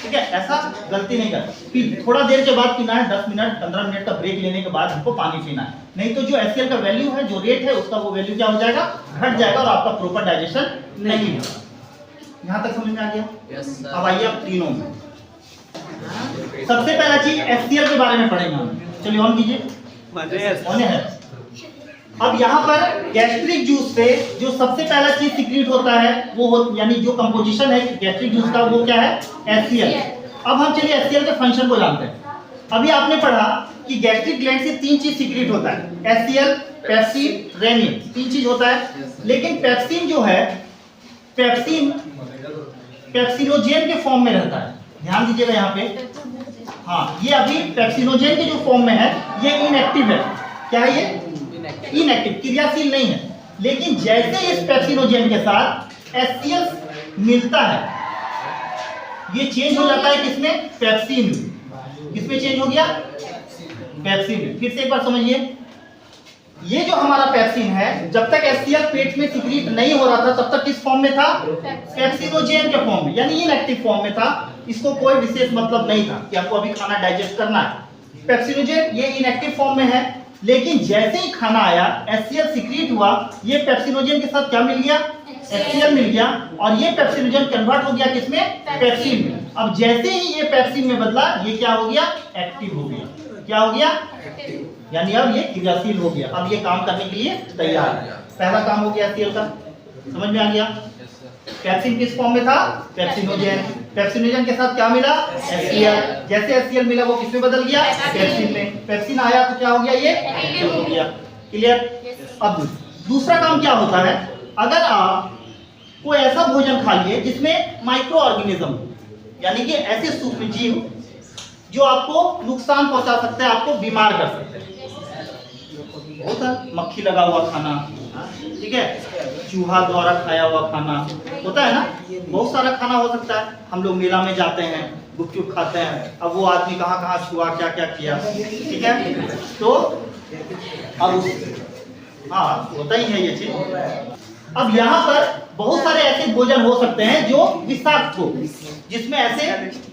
ठीक है, ऐसा गलती नहीं कर। थोड़ा देर के बाद पीना है, 10 मिनट 15 मिनट का ब्रेक लेने के बाद हमको पानी पीना है। नहीं तो जो HCl का वैल्यू है, जो रेट है, उसका वो वैल्यू क्या हो जाएगा? घट जाएगा और आपका प्रॉपर डाइजेशन नहीं होगा। यहाँ तक समझ में आ गया? Yes, sir. अब आइए आप तीनों में। सबसे पहला चीज HCl के बारे में पढ़ेंगे हम। चलिए ऑन कीजिए। ऑन है। अब यहाँ पर गैस्ट्रिक जूस से जो सबसे पहला चीज सिक्रीट होता है वो यानी जो कंपोजिशन है गैस्ट्रिक जूस का वो क्या है? HCl। अब हम चलिए HCl के फंक्शन को जानते हैं। अभी आपने पढ़ा कि गैस्ट्रिक ग्लैंड से 3 चीज सिक्रीट होता है, HCl, पेप्सिन, रेनिन, 3 चीज होता है। लेकिन पेप्सिन जो है, पेप्सिनोजेन के फॉर्म में रहता है। ध्यान दीजिएगा यहाँ पे, हाँ, ये अभी पेप्सिनोजेन के जो फॉर्म में है ये इनएक्टिव है। क्या है ये? इनएक्टिव, क्रियाशील नहीं है। लेकिन जैसे इस पेप्सिनोजेन के साथ HCl मिलता है, ये चेंज हो जाता है किसमें? पेप्सिन। किसमें चेंज हो गया? पेप्सिन में। फिर से एक बार समझिए, ये जो हमारा पेप्सिन है, जब तक HCl पेट में सिक्रीट नहीं हो रहा था तब तक किस फॉर्म में था? पेप्सिनोजेन के फॉर्म में, यानी इनएक्टिव फॉर्म में था। इसको कोई विशेष मतलब नहीं था कि आपको अभी खाना डाइजेस्ट करना है। पेप्सिनोजेन ये इनएक्टिव फॉर्म में है। लेकिन जैसे ही खाना आया, HCl सिक्रीट हुआ, ये पेप्सिनोजेन के साथ क्या मिल गया? HCl मिल गया और ये पेप्सिनोजेन कन्वर्ट हो गया किसमें? पेप्सिन में। अब जैसे ही ये पेप्सिन में बदला, ये क्या हो गया? एक्टिव हो गया। क्या हो गया? यानी अब ये क्रियाशील हो गया, अब ये काम करने के लिए तैयार है। पहला काम हो गया HCl का, समझ में आ गया? पेप्सिन किस फॉर्म में था? पेप्सिनोजेन। पेप्सिनोजेन के साथ क्या मिला? HCl। जैसे HCl मिला वो किसमें बदल गया? पेप्सिन में। पेप्सिन आया तो क्या हो गया? ये HCl हो गया। क्लियर? अब दूसरा काम क्या होता है, अगर आप कोई ऐसा भोजन खा लिए जिसमें माइक्रो ऑर्गेनिज्म यानी कि ऐसे सूक्ष्म जीव जो आपको नुकसान पहुंचा सकते हैं, आपको बीमार कर सकते हैं, होता है मक्खी लगा हुआ खाना, ठीक है, चूहा द्वारा खाया हुआ खाना होता है ना, बहुत सारा खाना हो सकता है। हम लोग मेला में जाते हैं, गुपचुप खाते हैं, अब वो आदमी कहाँ कहाँ छुआ, क्या क्या किया, ठीक है, तो अब हाँ होता ही है ये चीज। अब यहाँ पर बहुत सारे ऐसे भोजन हो सकते हैं जो विषाक्त हो, जिसमें ऐसे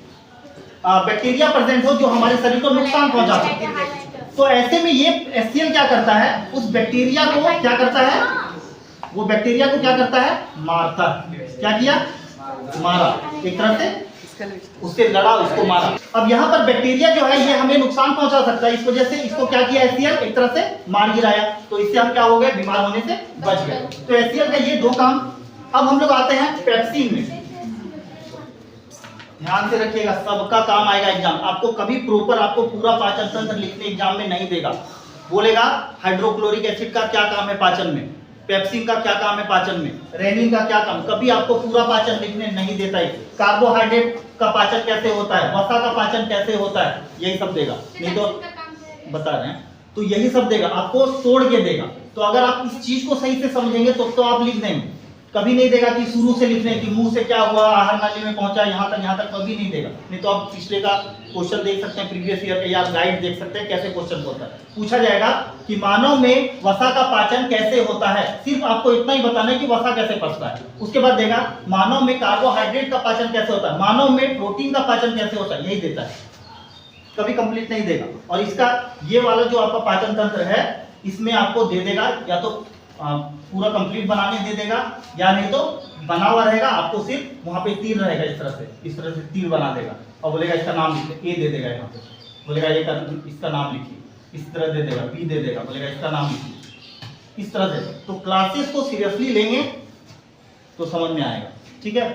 बैक्टीरिया प्रेजेंट हो जो हमारे शरीर को नुकसान पहुंचा सकते हैं। तो ऐसे में ये HCl क्या करता है, उस बैक्टीरिया को क्या करता है, वो बैक्टीरिया को क्या करता है, मारता है। क्या किया? मारा, एक तरह से उससे लड़ा, उसको मारा। अब यहाँ पर बैक्टीरिया जो है ये हमें नुकसान पहुंचा सकता है, इस वजह से इसको क्या किया HCl, एक तरह से मार गिराया, तो इससे हम क्या हो गए, बीमार होने से बच गए। तो HCl का ये दो काम। अब हम लोग आते हैं पेप्सिन में। ध्यान से रखिएगा, सबका काम आएगा एग्जाम, आपको कभी प्रॉपर आपको पूरा पाचन तंत्र लिखने एग्जाम में नहीं देगा। बोलेगा हाइड्रोक्लोरिक एसिड का क्या काम है पाचन में, पेप्सिन का क्या काम है पाचन में, रेनिन का क्या काम, कभी आपको पूरा पाचन लिखने नहीं देता है। कार्बोहाइड्रेट का पाचन कैसे होता है, वसा का पाचन कैसे होता है, यही सब देगा, नहीं तो बता रहे हैं, तो यही सब देगा, आपको तोड़ के देगा। तो अगर आप इस चीज को सही से समझेंगे तो आप लिख देंगे। कभी नहीं देगा कि शुरू से लिखने की मुंह से क्या हुआ, आहार नाली में पहुंचा, यहाँ तक कभी नहीं देगा। नहीं तो आप पिछले का क्वेश्चन देख सकते हैं, प्रीवियस ईयर का या गाइड देख सकते हैं कैसे क्वेश्चन होता है। पूछा जाएगा कि मानव में वसा का पाचन कैसे होता है, सिर्फ आपको इतना ही बताना है कि वसा कैसे पचता है। उसके बाद देगा मानव में कार्बोहाइड्रेट का पाचन कैसे होता है, मानव में प्रोटीन का पाचन कैसे होता है, यही देता है, कभी कंप्लीट नहीं देगा। और इसका ये वाला जो आपका पाचन तंत्र है, इसमें आपको दे देगा या तो पूरा कंप्लीट बनाने दे देगा, या नहीं तो बना हुआ रहेगा, आपको सिर्फ वहां पे तीर रहेगा, इस तरह से तीर बना देगा और बोलेगा इसका नाम लिखिए, ए दे देगा, यहाँ पे बोलेगा ये इसका नाम लिखिए, इस तरह दे देगा, बी दे देगा, बोलेगा इसका नाम लिखिए, इस तरह से। तो क्लासेस को सीरियसली लेंगे तो समझ में आएगा, ठीक है।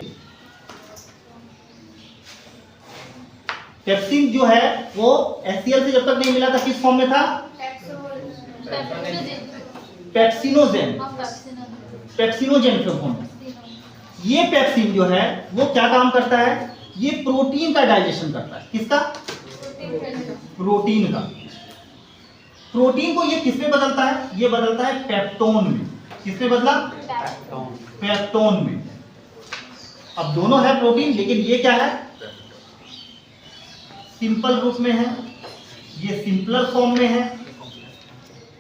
पेप्सिन जो है वो HCl से जब तक नहीं मिला था किस फॉर्म में था, पेप्सिनोजेन, पेप्सिनोजेन के फॉर्म में। ये पेप्सिन जो है वो क्या काम करता है, ये प्रोटीन का डाइजेशन करता है। किसका? प्रोटीन का। प्रोटीन को ये किसमें बदलता है, ये बदलता है पेप्टोन में। किसमें बदला? पेप्टोन में। अब दोनों है प्रोटीन, लेकिन ये क्या है, सिंपल रूप में है, ये सिंपलर फॉर्म में है,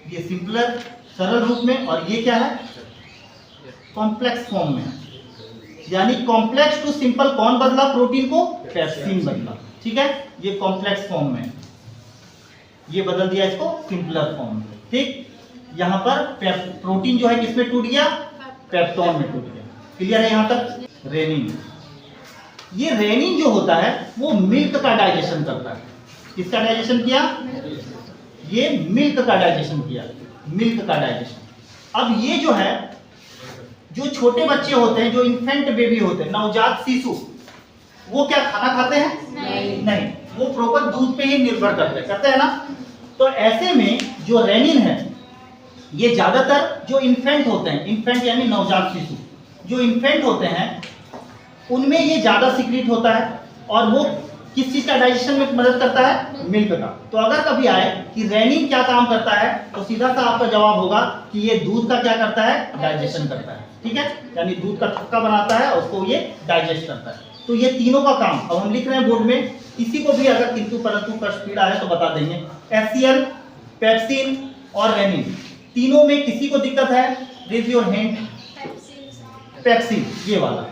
ये सिंपलर सरल रूप में, और ये क्या है, कॉम्प्लेक्स फॉर्म में है। यानी कॉम्प्लेक्स टू सिंपल कौन बदला प्रोटीन को, पेप्सिन बदला, ठीक है। ये कॉम्प्लेक्स फॉर्म में, ये बदल दिया इसको सिंपलर फॉर्म में, ठीक। यहाँ पर प्रोटीन जो है किसमें टूट गया, पेप्टोन में टूट गया। क्लियर है यहाँ तक। रेनिन, ये रेनिन जो होता है वो मिल्क का डाइजेशन करता है। किसका डाइजेशन किया, ये मिल्क का डाइजेशन किया, मिल्क का डाइजेशन। अब ये जो है, जो छोटे बच्चे होते हैं, जो इन्फेंट बेबी होते हैं, नवजात शिशु, वो क्या खाना खाते हैं? नहीं, वो प्रॉपर दूध पे ही निर्भर करते हैं ना। तो ऐसे में जो रेनिन है, ये ज्यादातर जो इन्फेंट होते हैं, इन्फेंट यानी नवजात शिशु, जो इन्फेंट होते हैं उनमें ये ज्यादा सीक्रेट होता है, और वो किस चीज का डाइजेशन में मदद करता है, मिल्क का। तो अगर कभी आए कि रेनिन क्या काम करता है, तो सीधा सा आपका जवाब होगा कि ये दूध का क्या करता है, डाइजेशन करता है, ठीक है। यानी दूध का थक्का बनाता है और उसको ये डाइजेस्ट करता है। तो ये तीनों का काम अब हम लिख रहे हैं बोर्ड में। किसी को भी अगर किंतु परंतु प्रश्न पीड़ा है तो बता देंगे। HCl, पेप्सिन और रेनिन, तीनों में किसी को दिक्कत है, रेज योर हैंड। पेप्सिन ये वाला,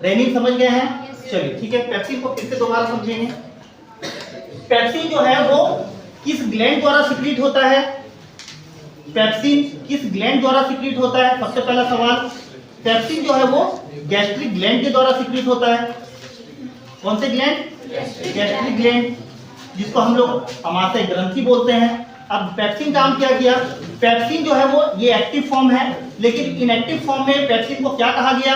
रेनिन समझ गए हैं, चलिए ठीक है। पेप्सिन को फिर से दोबारा समझेंगे। पेप्सिन जो है वो किस ग्लैंड द्वारा सिक्रीट होता है, पेप्सिन किस ग्लैंड द्वारा सिक्रीट होता है, सबसे पहला सवाल। पेप्सिन जो है वो गैस्ट्रिक ग्लैंड के द्वारा सिक्रीट होता है। कौन से ग्लैंड? Gastric gland. जिसको हम लोग आमाशय ग्रंथि बोलते हैं। अब पेप्सिन काम क्या किया, पेप्सिन जो है वो ये एक्टिव फॉर्म है, लेकिन इनएक्टिव फॉर्म में पेप्सिन को क्या कहा गया,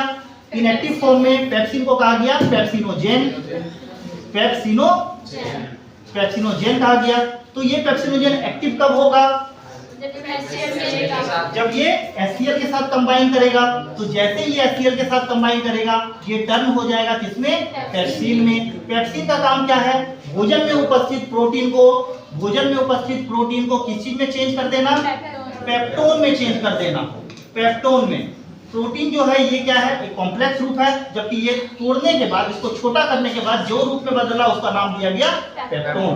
इनएक्टिव फॉर्म में पेप्सिन को कहा गया पेप्सिनोजेन, पेप्सिनोजेन कहा गया। तो ये पेप्सिनोजेन एक्टिव कब होगा, जब ये HCl के साथ कंबाइन करेगा। तो जैसे ये HCl के साथ कंबाइन करेगा ये टर्न हो जाएगा किसमें, पेप्सिन में। पेप्सिन का काम क्या है, भोजन में उपस्थित प्रोटीन को किस चीज में चेंज कर देना, पेप्टोन में चेंज कर देना। पेप्टोन में प्रोटीन जो है ये क्या है, एक कॉम्प्लेक्स रूप है, जबकि ये तोड़ने के बाद, इसको छोटा करने के बाद जो रूप में बदला उसका नाम दिया गया पेप्टोन।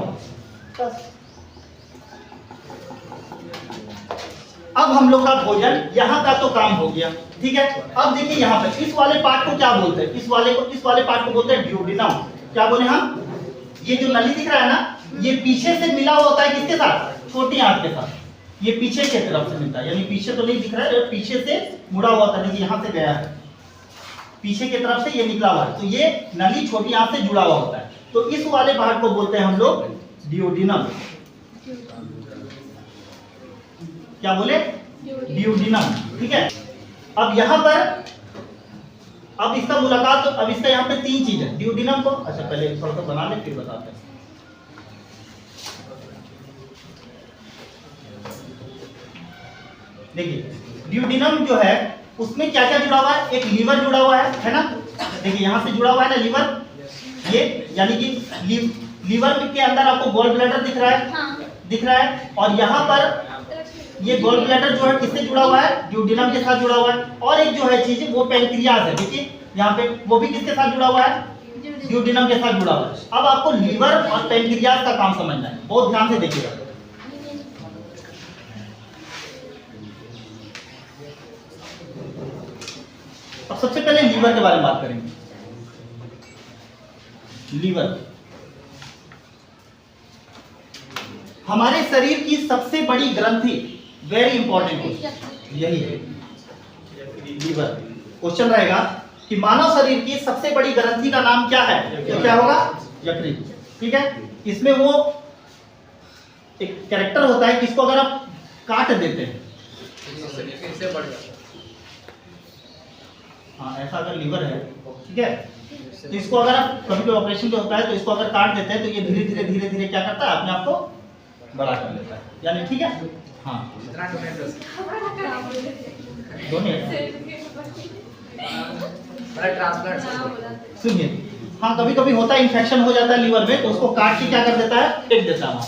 अब हम लोग का भोजन यहाँ का तो काम हो गया, ठीक है। अब देखिए यहाँ पे इस वाले पार्ट को क्या बोलते हैं, इस वाले पार्ट को बोलते हैं ड्यूडेनम। क्या बोले हम, ये जो नली दिख रहा है ना, ये पीछे से मिला हुआ होता है किसके साथ, छोटी आंत के साथ। ये पीछे की तरफ से मिलता है, यानी पीछे तो नहीं दिख रहा है, पीछे से मुड़ा हुआ होता है। देखिए यहाँ से गया है, पीछे की तरफ से ये निकला हुआ है, तो ये नली छोटी आंत से जुड़ा हुआ होता है। तो इस वाले पार्ट को बोलते हैं हम लोग ड्यूडेनम। क्या बोले, ड्यूडेनम, ठीक है। अब यहाँ पर, अब इसका मुलाकात, अब इसका यहाँ पे तीन चीज है ड्यूडेनम को। अच्छा पहले थोड़ा सा बना ले फिर बताते हैं। देखिए ड्यूडेनम जो है उसमें क्या क्या जुड़ा हुआ है, एक लीवर जुड़ा हुआ है ना। देखिए यहाँ से जुड़ा हुआ है ना लीवर, ये यानी कि लीवर के अंदर आपको गॉल ब्लैडर दिख रहा है, हाँ। दिख रहा है। और यहाँ पर ये गॉल ब्लैडर जो है किससे जुड़ा हुआ है, ड्यूडेनम के साथ जुड़ा हुआ है। और एक जो है चीज वो पैंक्रियाज है, देखिए यहाँ पे वो भी किसके साथ जुड़ा हुआ है, ड्यूडेनम के साथ जुड़ा हुआ है। अब आपको लीवर और पैंक्रियाज का काम समझना है, बहुत ध्यान से देखिएगा। अब सबसे पहले लीवर के बारे में बात करेंगे। लीवर हमारे शरीर की सबसे बड़ी ग्रंथि, वेरी इंपॉर्टेंट क्वेश्चन यही है, लीवर। क्वेश्चन रहेगा कि मानव शरीर की सबसे बड़ी ग्रंथि का नाम क्या है, तो क्या होगा, यकृत, ठीक है। इसमें वो एक कैरेक्टर होता है कि इसको अगर आप काट देते हैं, हाँ ऐसा अगर लीवर है, ठीक है, तो इसको अगर आप कभी कोई ऑपरेशन जो होता है तो इसको अगर काट देते हैं तो ये धीरे धीरे धीरे धीरे क्या करता है, अपने आप को बड़ा कर लेता है, यानी ठीक है। हाँ सुनिए, हाँ कभी कभी होता है इन्फेक्शन हो जाता है लीवर में, तो उसको काट के क्या कर देता है, टेक देता है वहाँ,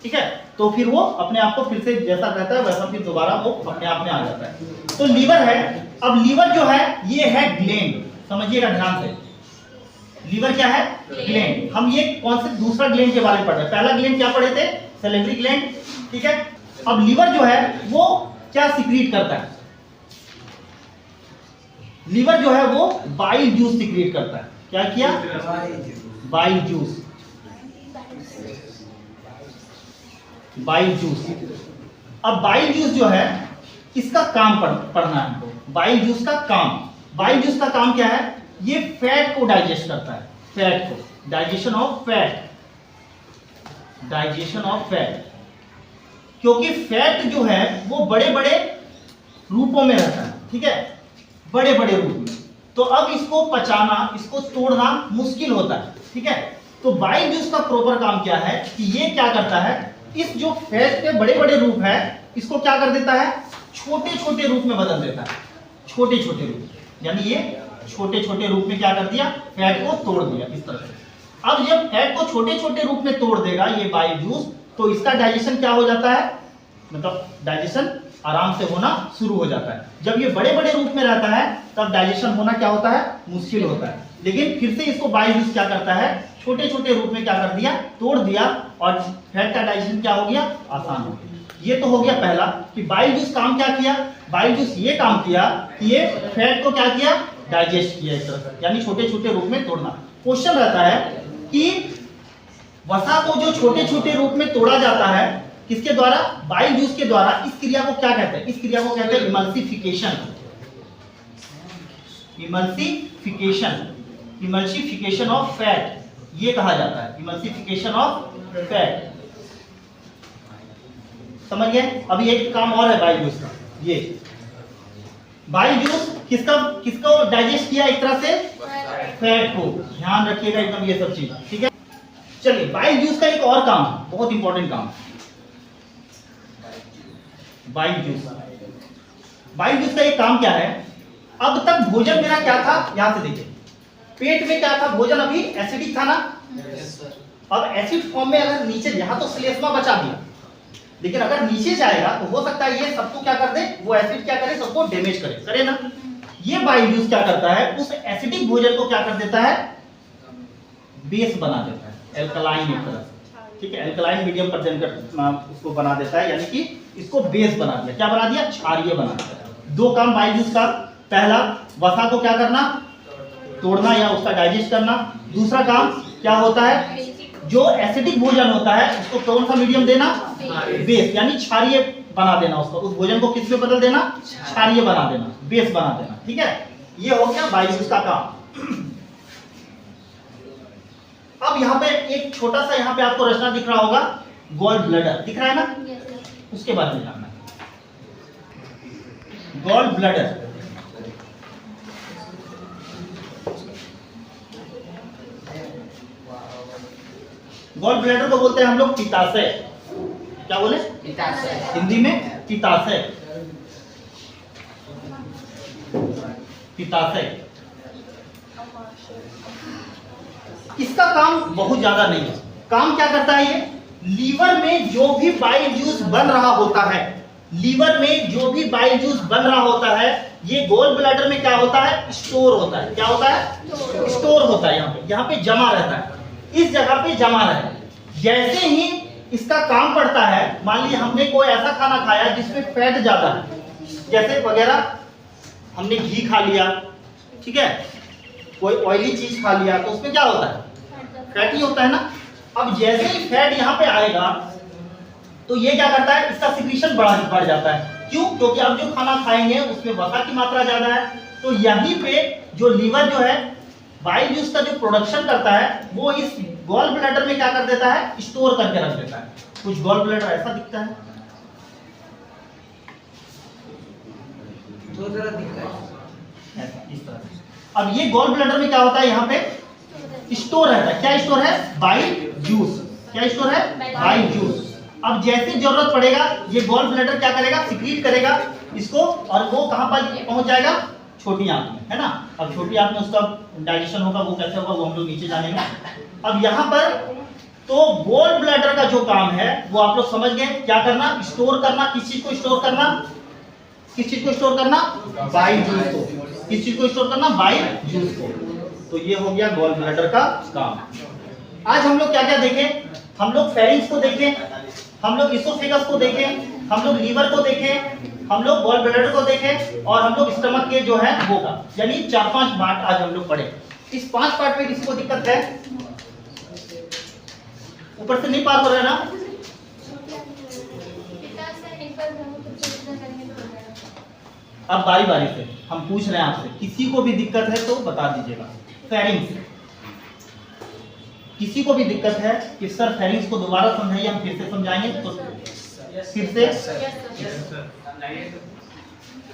ठीक है। तो फिर वो अपने आप को फिर से जैसा रहता है वैसा फिर दोबारा वो अपने आप में आ जाता है। तो लीवर है। अब लीवर जो है ये है ग्लैंड, समझिएगा ध्यान से। लीवर क्या है, ग्लैंड। हम ये कौन से दूसरा ग्लैंड के बारे में पढ़ रहे हैं, पहला ग्लैंड क्या पढ़े थे, सैलिवरी ग्लैंड, ठीक है। अब लीवर जो है वो क्या सिक्रीट करता है, लीवर जो है वो बाइल जूस सिक्रीट करता है। क्या किया, बाइल जूस, बाइल जूस। अब बाइल जूस जो है इसका काम पढ़ना है हमको। बाइल जूस का काम, बाइल जूस का काम क्या है, ये फैट को डाइजेस्ट करता है, फैट को, digestion of fat, digestion of fat. क्योंकि फैट जो है वो बड़े बड़े रूपों में रहता है, ठीक है, बड़े बड़े रूप में। तो अब इसको पचाना, इसको तोड़ना मुश्किल होता है, ठीक है। तो बाइल जूस का प्रॉपर काम क्या है कि ये क्या करता है, इस जो फैट के बड़े बड़े रूप है इसको क्या कर देता है, छोटे छोटे रूप में बदल देता है, छोटे छोटे रूप, यानी ये छोटे छोटे रूप में क्या कर दिया, फैट को तोड़ दिया इस तरह से। अब जब फैट को छोटे छोटे रूप में तोड़ देगा ये बाइल जूस, तो इसका डाइजेशन क्या हो जाता है, मतलब डाइजेशन आराम से होना शुरू हो जाता है। जब ये बड़े बड़े रूप में रहता है तब डाइजेशन होना क्या होता है, मुश्किल होता है। लेकिन फिर से इसको बाइल जूस क्या करता है, छोटे छोटे रूप में क्या कर दिया, तोड़ दिया, और फैट का डाइजेशन क्या हो गया, आसान हो गया। ये तो हो गया पहला कि बाइल जूस काम क्या किया, बाइल जूस ये काम किया कि ये फैट को क्या किया, डाइजेस्ट किया इस तरह से, यानी छोटे छोटे रूप में तोड़ना। क्वेश्चन रहता है कि वसा को जो छोटे छोटे रूप में तोड़ा जाता है किसके द्वारा, बाइल जूस के द्वारा, इस क्रिया को क्या कहते हैं, इस क्रिया को कहते हैं emulsification, emulsification, emulsification of fat, ये कहा जाता है, इमल्सिफिकेशन ऑफ फैट। समझ गए? अभी एक काम और है बाइल जूस का। ये बाइल जूस किसको डाइजेस्ट किया एक तरह से? फैट को। ध्यान रखिएगा एकदम ये सब चीज, ठीक है? चलिए, बाइल जूस का एक और काम, बहुत इंपॉर्टेंट काम, बाइल जूस। बाइल जूस का एक काम क्या है? अब तक भोजन मेरा क्या था? यहां से देखिए, पेट में क्या था? भोजन अभी एसिडिक था ना? अब एसिड फॉर्म में अगर नीचे, यहां तो श्लेष्मा बचा दिया, लेकिन अगर नीचे जाएगा तो हो सकता है ये सबको क्या कर दे? वो एसिड क्या करे? सबको डैमेज करे ना? ये बाइल जूस क्या करता है? उस एसिडिक भोजन को क्या कर देता है? बेस बना देता है, एल्कलाइन एक तरह से, ठीक है? एल्कलाइन मीडियम प्रेजेंट उसको बना देता है, यानी कि इसको बेस बना दिया। क्या बना दिया? क्षारीय बना दिया। दो काम बाइल जूस का, पहला वसा को क्या करना? तोड़ना या उसका डाइजेस्ट करना। दूसरा काम क्या होता है? जो एसिडिक भोजन होता है उसको कौन सा मीडियम देना? बेस, यानी क्षारीय बना देना उसको। उस भोजन को किस में बदल देना? क्षारीय बना देना, बेस बना देना, ठीक है? ये हो गया बाइल जूस का काम। अब यहाँ पे एक छोटा सा, यहाँ पे आपको रचना दिख रहा होगा, गॉल ब्लैडर दिख रहा है ना? उसके बारे में जानना है। गॉल ब्लैडर, गॉल ब्लैडर को बोलते हैं हम लोग पित्ताशय। क्या बोले? पित्ताशय। हिंदी में पित्ताशय, पित्ताशय। इसका काम बहुत ज्यादा नहीं है। काम क्या करता है ये? लीवर में जो भी बाइल जूस बन रहा होता है, लीवर में जो भी बाइल जूस बन रहा होता है, ये गॉल ब्लैडर में क्या होता है? स्टोर होता है। क्या होता है? स्टोर होता है। यहाँ पे जमा रहता है, इस जगह पे जमा रहता है। जैसे ही इसका काम पड़ता है, मान लीजिए हमने कोई ऐसा खाना खाया जिसमें फैट ज्यादा है, जैसे वगैरह हमने घी खा लिया, ठीक है? कोई ऑयली चीज खा लिया, तो उसमें क्या होता है? फैटी होता है ना? अब जैसे ही फैट यहाँ पे आएगा तो ये क्या करता है? इसका सिक्रीशन बढ़ जाता है। क्यों? क्योंकि अब जो खाना खाएंगे उसमें वसा की मात्रा ज्यादा है, तो यहीं पे जो लीवर जो है बाइल जूस का जो प्रोडक्शन करता है, वो इस गॉल ब्लैडर में क्या कर देता है? स्टोर करके रख देता है। कुछ गॉल ब्लैडर ऐसा दिखता है, दो तरह दिखता है ऐसा, इस तरह से। अब ये गॉल ब्लैडर में क्या होता है? यहाँ पे स्टोर रहता है। क्या स्टोर है? Bile juice. क्या स्टोर है? Bile juice. अब जैसे जरूरत पड़ेगा ये गॉल ब्लैडर क्या करेगा? सिक्रीट करेगा इसको, और वो कहां पर पहुंच जाएगा? छोटी आंत में, है ना? अब छोटी आंत में उसका डाइजेशन होगा, वो कैसे होगा वो हम लोग नीचे जानेंगे। अब यहाँ पर तो गॉल ब्लैडर का जो काम है वो आप लोग समझ गए। क्या करना? स्टोर करना। किस चीज को स्टोर करना? किस चीज को स्टोर करना? बाइल जूस को। किस चीज को स्टोर करना? बाइल जूस को। तो ये हो गया गॉल ब्लैडर का काम। आज हम लोग क्या क्या देखें? हम लोग फेरिंक्स को देखें, हम लोग इसोफेगस को देखें, हम लोग लीवर को देखें, हम लोग गॉल ब्लैडर को देखें, और हम लोग स्टमक के जो है वो का, यानी 4-5 पार्ट आज हम लोग पढ़े। इस 5 पार्ट में किसी को दिक्कत है? ऊपर से नहीं पार हो रहा है ना? अब बारी बारी से हम पूछ रहे हैं आपसे, किसी को भी दिक्कत है तो बता दीजिएगा। फेरिंक्स, किसी को भी दिक्कत है कि सर फेरिंक्स को दोबारा समझाइए, हम फिर से समझाएंगे, तो फिर से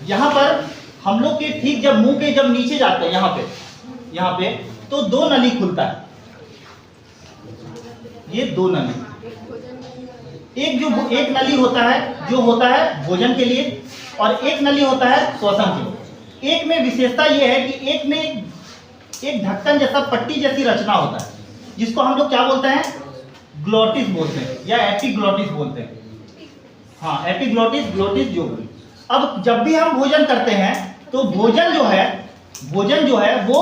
यहाँ पर हम लोग के ठीक जब मुंह के जब नीचे जाते हैं यहाँ पे तो 2 नली खुलता है। ये 2 नली, एक नली होता है जो होता है भोजन के लिए, और एक नली होता है श्वसन के लिए। एक में विशेषता ये है कि एक में एक ढक्कन जैसा पट्टी जैसी रचना होता है, जिसको हम लोग क्या बोलते हैं? ग्लोटिस बोलते हैं या एपिग्लोटिस बोलते हैं। हाँ, एपिग्लोटिस, ग्लोटिस जो भी। अब जब भी हम भोजन करते हैं तो भोजन जो है वो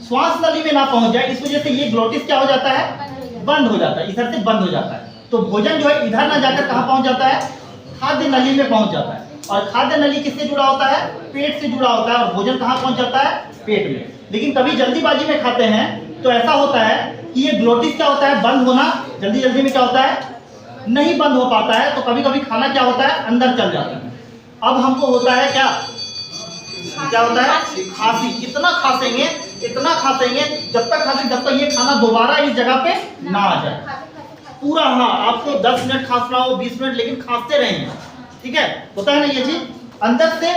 श्वास नली में ना पहुंच जाए, इस वजह से ये ग्लोटिस क्या हो जाता है? बंद हो जाता है, इधर से बंद हो जाता है। तो भोजन जो है इधर ना जाकर कहाँ पहुंच जाता है? खाद्य नली में पहुंच जाता है। और खाद्य नली किससे जुड़ा होता है? पेट से जुड़ा होता है। और भोजन कहाँ पहुंच जाता है? पेट में। लेकिन कभी जल्दीबाजी में खाते हैं तो ऐसा होता है कि ये ग्लोटिस क्या होता है? बंद होना जल्दी में क्या होता है? नहीं बंद हो पाता है। तो कभी कभी खाना क्या होता है? अंदर चल जाता है। अब हमको होता है क्या होता है? खांसी। इतना खांसेंगे जब तक ये खाना दोबारा इस जगह पे ना आ जाए। पूरा, हाँ आपको 10 मिनट खांसना हो, 20 मिनट, लेकिन खांसते रहेंगे, ठीक है, होता है ना ये चीज। अंदर से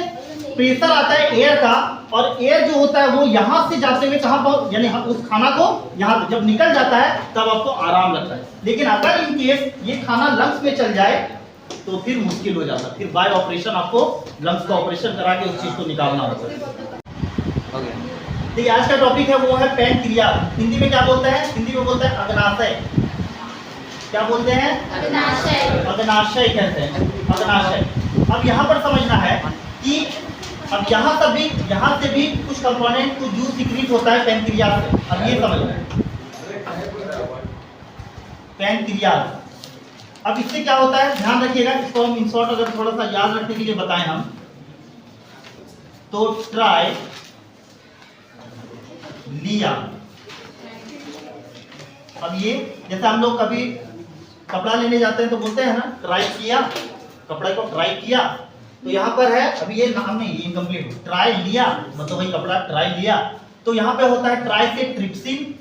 प्रेशर आता है एयर का, और एयर जो होता है वो यहाँ से जाते हुए कहाँ पर, यानी उस खाना को यहाँ जब निकल जाता है तब आपको आराम लगता है। लेकिन अगर इन केस ये खाना लंग्स में चल जाए तो फिर मुश्किल हो जाता है, फिर बाय ऑपरेशन आपको लंग्स का ऑपरेशन करा के उस चीज को निकालना होता है। देखिए आज का टॉपिक है वो है पैनक्रिया। हिंदी में क्या बोलते हैं? हिंदी में बोलते हैं अग्नाशय। क्या बोलते हैं? अग्नाशय। अग्नाशय कहते हैं, अग्नाशय। अब यहाँ पर समझना है कि अब यहाँ से भी कुछ कंपोनेंट, कुछ जूस सीक्रेट होता है पैनक्रियाज से। अब ये समझना है पैनक्रियाज। अब इससे क्या होता है ध्यान रखिएगा, इसको हम इन शॉर्ट अगर थोड़ा सा याद रखने के लिए बताएं हम, तो ट्राई लिया। अब ये जैसे हम लोग कभी कपड़ा लेने जाते हैं तो बोलते हैं ना ट्राई किया, कपड़े को ट्राई किया, तो यहाँ पर है, अभी ये नाम नहीं, ये इनकम्प्लीट, ट्राई लिया मतलब वही कपड़ा ट्राई लिया। तो यहाँ पे होता है ट्राई से ट्रिप्सिन,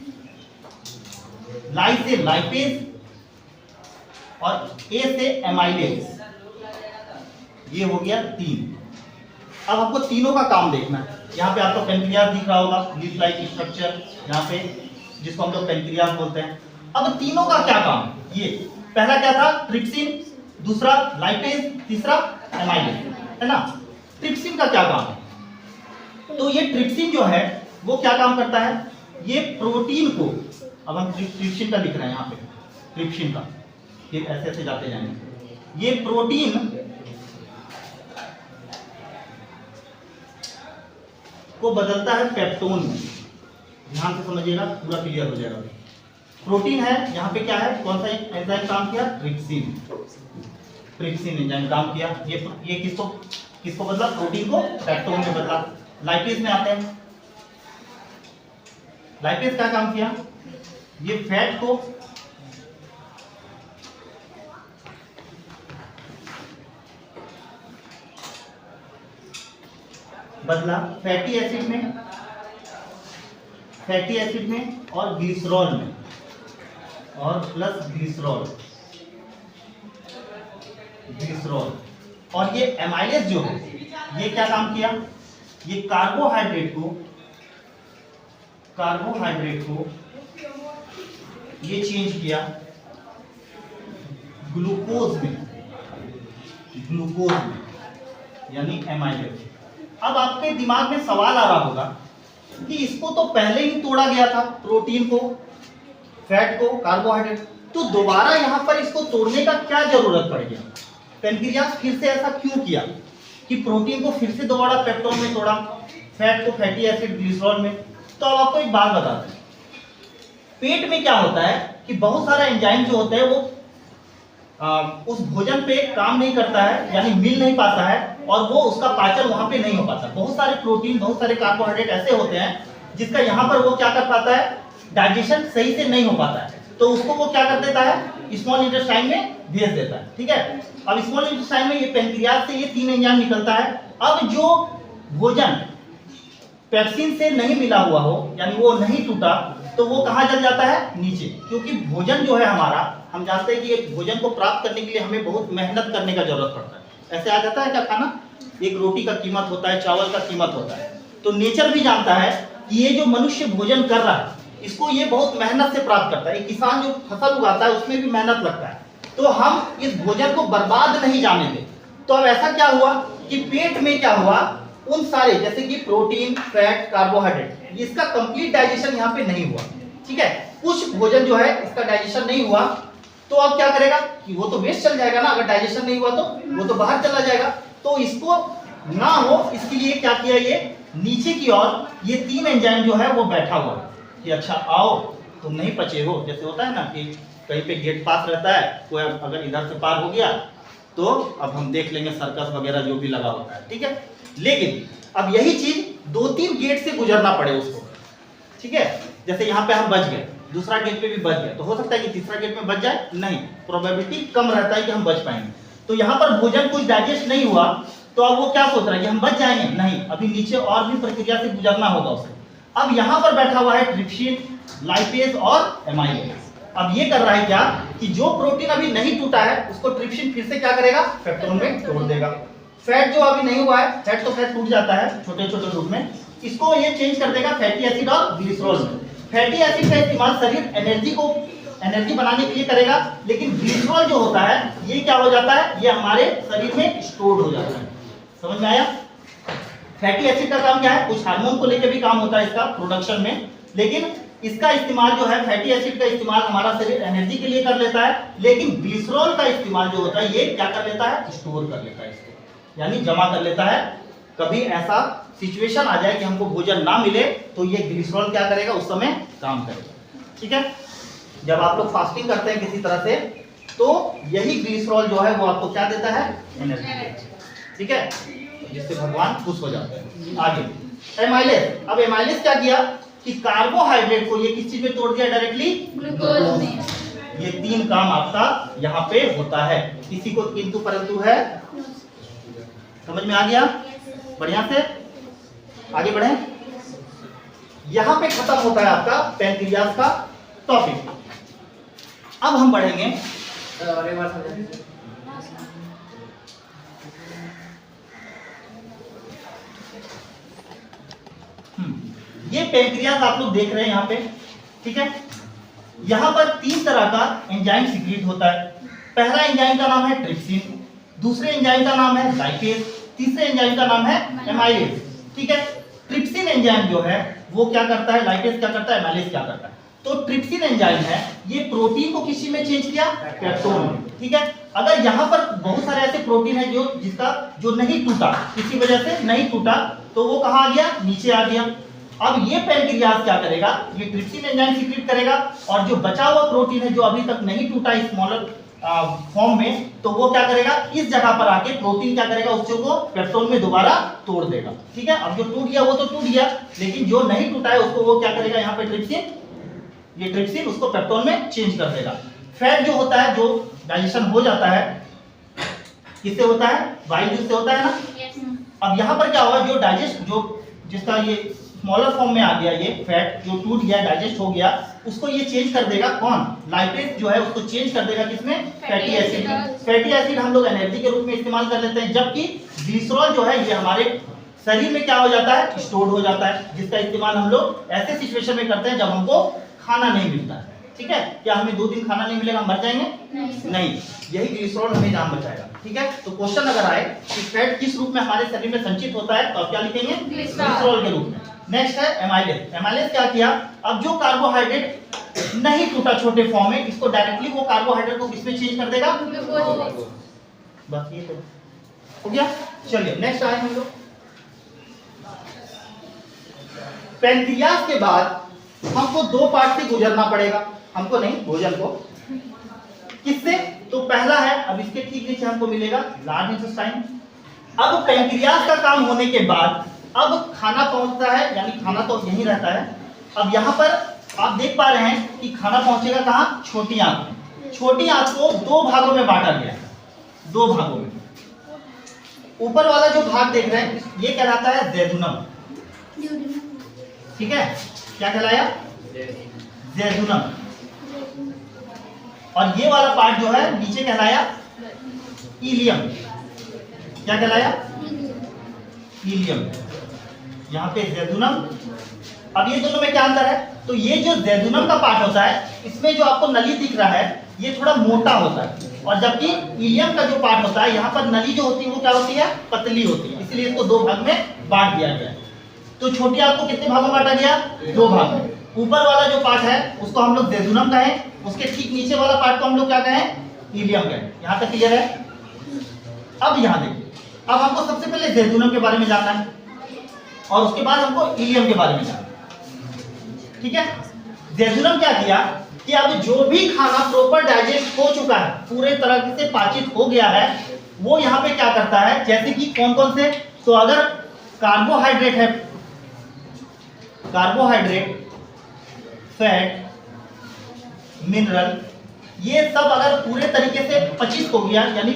लाई से लाइपेज, और ए से एमाइलेज। ये हो गया 3। अब आपको तीनों का काम देखना है। यहाँ पे आपको पैनक्रियाज दिख रहा होगा, लीफ लाइक स्ट्रक्चर यहाँ पे, जिसको हम लोग पैनक्रियाज बोलते हैं। अब तीनों का क्या काम? ये पहला क्या था? ट्रिप्सिन, दूसरा लाइपेज, तीसरा एमाइलेज, है ना। ट्रिप्सिन का क्या काम है? तो ये ट्रिप्सिन जो है वो क्या काम करता है? ये प्रोटीन को, अब हम ट्रिप्सिन का लिख रहे हैं यहाँ पे, ट्रिप्सिन का, फिर ऐसे ऐसे जाते जाएंगे। ये प्रोटीन को बदलता है पेप्टोन में। ध्यान से समझिएगा, पूरा क्लियर हो जाएगा। प्रोटीन है, यहाँ पे क्या है, कौन सा एंजाइम काम किया? ट्रिप्सिन। ट्रिप्सिन एंजाइम काम किया। ये किसको बदला? प्रोटीन को पेप्टोन में बदला। लाइपेज में आते हैं। लाइपेज क्या काम किया? ये फैट को बदला फैटी एसिड में और ग्लिसरॉल में, और प्लस ग्लिसरॉल। और ये एमाइलेज जो है ये क्या काम किया? ये कार्बोहाइड्रेट को ये चेंज किया ग्लूकोज में, यानी एमाइलेज। अब आपके दिमाग में सवाल आ रहा होगा कि इसको तो पहले ही तोड़ा गया था, प्रोटीन को, फैट को, कार्बोहाइड्रेट, तो दोबारा यहाँ पर इसको तोड़ने का क्या जरूरत पड़ गया? पैनक्रियाज फिर से ऐसा क्यों किया कि प्रोटीन को फिर से दोबारा पेप्टोन में तोड़ा, फैट को फैटी एसिड ग्लिसरॉल में? तो अब आपको एक बात बताते हैं, पेट में क्या होता है कि बहुत सारा एंजाइम जो होते हैं वो उस भोजन पे काम नहीं करता है, यानी मिल नहीं पाता है, और वो उसका पाचन वहां पे नहीं हो पाता। बहुत सारे प्रोटीन, बहुत सारे कार्बोहाइड्रेट ऐसे होते हैं जिसका यहाँ पर वो क्या कर पाता है, डाइजेशन सही से नहीं हो पाता है, तो उसको वो क्या कर देता है, स्मॉल इंटेस्टाइन में भेज देता है। ठीक है, अब स्मॉल इंटेस्टाइन में ये पैनक्रियाज से ये 3 एंजाइम निकलता है। अब जो भोजन पेप्सिन से नहीं मिला हुआ हो, यानी वो नहीं टूटा, तो वो कहाँ जल जाता है? नीचे। क्योंकि भोजन जो है हमारा, हम जानते हैं कि एक भोजन को प्राप्त करने के लिए हमें बहुत मेहनत करने का जरूरत पड़ता है। ऐसे आ जाता है क्या खाना? एक रोटी का कीमत होता है, चावल का कीमत होता है। तो नेचर भी जानता है कि ये जो मनुष्य भोजन कर रहा है इसको ये बहुत मेहनत से प्राप्त करता है। एक किसान जो फसल उगाता है उसमें भी मेहनत लगता है, तो हम इस भोजन को बर्बाद नहीं जाने दें। तो अब ऐसा क्या हुआ कि पेट में क्या हुआ, उन सारे जैसे कि प्रोटीन, फैट, कार्बोहाइड्रेट, इसका कंप्लीट डाइजेशन यहाँ पे नहीं हुआ। ठीक है, कुछ भोजन जो है इसका डाइजेशन नहीं हुआ, तो अब क्या करेगा कि वो तो वेस्ट चल जाएगा ना, अगर डाइजेशन नहीं हुआ तो वो तो बाहर चला जाएगा। तो इसको ना हो इसके लिए क्या किया, ये नीचे की ओर ये 3 एंजाइम जो है वो बैठा हुआ कि अच्छा आओ, तुम नहीं पचे हो। जैसे होता है ना कि कहीं पे गेट पास रहता है, कोई अगर इधर से पार हो गया तो अब हम देख लेंगे सर्कस वगैरह जो भी लगा होता है। ठीक है, लेकिन अब यही चीज 2-3 गेट से गुजरना पड़े उसको। ठीक है, जैसे यहाँ पे हम बच गए, दूसरा गेट पे भी बच गए, तो हो सकता है कि तीसरा गेट में बच जाए, नहीं, प्रोबेबिलिटी कम रहता है कि हम बच पाएंगे। तो यहाँ पर भोजन कुछ डाइजेस्ट नहीं हुआ, तो अब वो क्या सोच रहा है कि हम बच जाएंगे? नहीं, अभी नीचे और भी प्रक्रिया से गुजरना होगा उसे। अब यहाँ पर बैठा हुआ है ट्रिप्सिन, लाइपेज और एमाइलेज। अब ये कर रहा है क्या कि जो प्रोटीन अभी नहीं टूटा है उसको ट्रिप्सिन फिर से क्या करेगा, पेप्टोन में तोड़ देगा। फैट जो अभी नहीं हुआ है, फैट तो फैट टूट जाता है छोटे छोटे रूप में, इसको ये चेंज कर देगा फैटी एसिड और ग्लिसरॉल में। फैटी एसिड का इस्तेमाल शरीर एनर्जी बनाने के लिए करेगा, लेकिन ग्लिसरॉल जो होता है ये क्या हो जाता है, ये हमारे शरीर में स्टोर हो जाता है। समझ में आया? फैटी एसिड का काम क्या है, कुछ हार्मोन को लेकर भी काम होता है इसका प्रोडक्शन में, लेकिन इसका इस्तेमाल जो है, फैटी एसिड का इस्तेमाल हमारा शरीर एनर्जी के लिए कर लेता है, लेकिन ग्लिसरॉल का इस्तेमाल जो होता है ये क्या कर लेता है, स्टोर कर लेता है इसको, यानी जमा कर लेता है। कभी ऐसा सिचुएशन आ जाए कि हमको भोजन ना मिले तो ये ग्लिसरॉल क्या करेगा, उस समय काम करेगा। ठीक है, जब आप लोग फास्टिंग करते हैं किसी तरह से तो यही ग्लिसरॉल जो है वो आपको क्या देता है, एनर्जी। ठीक है, जिससे भगवान खुश हो जाते हैं। आगे एमाइलेज। अब एमाइलेज क्या किया कि कार्बोहाइड्रेट को ये किस चीज में तोड़ दिया, डायरेक्टली ग्लूकोज में। ये तीन काम आपका यहाँ पे होता है, किसी को किंतु परंतु है। समझ में आ गया? बढ़िया से आगे बढ़े। यहाँ पे खत्म होता है आपका पैंक्रियाज का टॉपिक। अब हम बढ़ेंगे ये पैंक्रियाज आप लोग देख रहे हैं यहाँ पे। ठीक है, यहाँ पर तीन तरह का एंजाइम सीक्रेट होता है। पहला एंजाइम का नाम है ट्रिप्सिन, दूसरे एंजाइम का नाम है लाइपेज, तीसरे एंजाइम का नाम है एमाइलेज। ठीक है, ट्रिप्सिन एंजाइम जो है वो क्या करता है, लाइपेज क्या करता है, एमाइलेज क्या करता है। तो ट्रिप्सिन एंजाइम है, ये प्रोटीन को किसी में चेंज किया, पेप्टोन में। ठीक है, अगर यहाँ पर बहुत सारे ऐसे प्रोटीन है जो नहीं टूटा, किसी वजह से नहीं टूटा, तो वो कहाँ आ गया, नीचे आ गया। अब ये पैंक्रियाज क्या करेगा, ये ट्रिप्सिन एंजाइम सीक्रेट करेगा, और जो बचा हुआ प्रोटीन है जो अभी तक नहीं टूटा स्मॉलर फॉर्म में, तो वो क्या करेगा, इस जगह पर आके प्रोटीन क्या करेगा, उसको पेप्टोन में दोबारा तोड़ देगा। ठीक है, अब जो टूट गया वो तो टूट गया, लेकिन जो नहीं टूटा है उसको वो क्या करेगा, यहाँ पे ट्रिप्सिन उसको पेप्टोन में चेंज कर देगा। फैट जो होता है, जो डाइजेशन हो जाता है, किससे होता है, बाइल जूस से होता है ना। अब यहाँ पर क्या होगा, जो डाइजेस्ट जिसका ये स्मॉलर फॉर्म में आ गया, ये फैट जो टूट गया, डाइजेस्ट हो गया, उसको ये चेंज कर देगा कौन, लाइपेज जो है उसको चेंज कर देगा किसमें, फैटी एसिड। फैटी एसिड हम लोग एनर्जी के रूप में इस्तेमाल कर लेते हैं, जबकि ग्लिसरॉल जो है ये हमारे शरीर में क्या हो जाता है, स्टोर हो जाता है, जिसका इस्तेमाल हम लोग ऐसे सिचुएशन में करते हैं जब हमको खाना नहीं मिलता है। ठीक है, क्या हमें 2 दिन खाना नहीं मिलेगा, मर जाएंगे? नहीं, यही ग्लिसरॉल हमें जान बचाएगा। ठीक है, तो क्वेश्चन अगर आए कि फैट किस रूप में हमारे शरीर में संचित होता है, तो आप क्या लिखेंगे, ग्लिसरॉल के रूप में। नेक्स्ट है एमाइलेज। एमाइलेज क्या किया, अब जो कार्बोहाइड्रेट नहीं टूटा छोटे फॉर्म में, इसको डायरेक्टली वो कार्बोहाइड्रेट को किसमें चेंज कर देगा, बस ये तो हो गया। चलिए नेक्स्ट आए हम लोग पैंक्रियाज के बाद हमको 2 पार्ट से गुजरना पड़ेगा, हमको नहीं, भोजन को। किससे, तो पहला है, अब इसके ठीक नीचे हमको मिलेगा लार्ज इंटेस्टाइन। अब पैंक्रियाज का काम होने के बाद अब खाना पहुंचता है, यानी खाना तो यहीं रहता है। अब यहाँ पर आप देख पा रहे हैं कि खाना पहुंचेगा कहाँ, छोटी आंत में। छोटी आंत को 2 भागों में बांटा गया है, 2 भागों में। ऊपर वाला जो भाग देख रहे हैं ये कहलाता है जेजुनम। ठीक है, क्या कहलाया, जेजुनम। और ये वाला पार्ट जो है नीचे कहलाया इलियम। क्या कहलाया, इलियम। यहाँ पे जेजुनम। अब ये दोनों में क्या अंतर है, तो ये जो जेजुनम का पार्ट होता है, इसमें जो आपको नली दिख रहा है ये थोड़ा मोटा होता है, और जबकि इलियम का जो पार्ट होता है, यहाँ पर नली जो होती है वो क्या होती है, पतली होती है, इसलिए इसको 2 भाग में बांट दिया गया है। तो छोटी आंत को कितने भागों में बांटा गया, 2 भाग में। ऊपर वाला जो पार्ट है उसको हम लोग जेजुनम कहें, उसके ठीक नीचे वाला पार्ट को हम लोग क्या कहें, इलियम कहें। यहाँ तक क्लियर है? अब यहाँ देखिए, अब हमको सबसे पहले जेजुनम के बारे में जानना है और उसके बाद हमको इलियम के बारे में जानना है। ठीक है, जेजुनम क्या किया कि अब जो भी खाना प्रॉपर डाइजेस्ट हो चुका है, पूरे तरह से पाचित हो गया है, वो यहाँ पे क्या करता है, जैसे कि कौन कौन से, तो अगर कार्बोहाइड्रेट है, कार्बोहाइड्रेट, फैट, मिनरल, ये सब अगर पूरे तरीके से पचित हो गया, यानी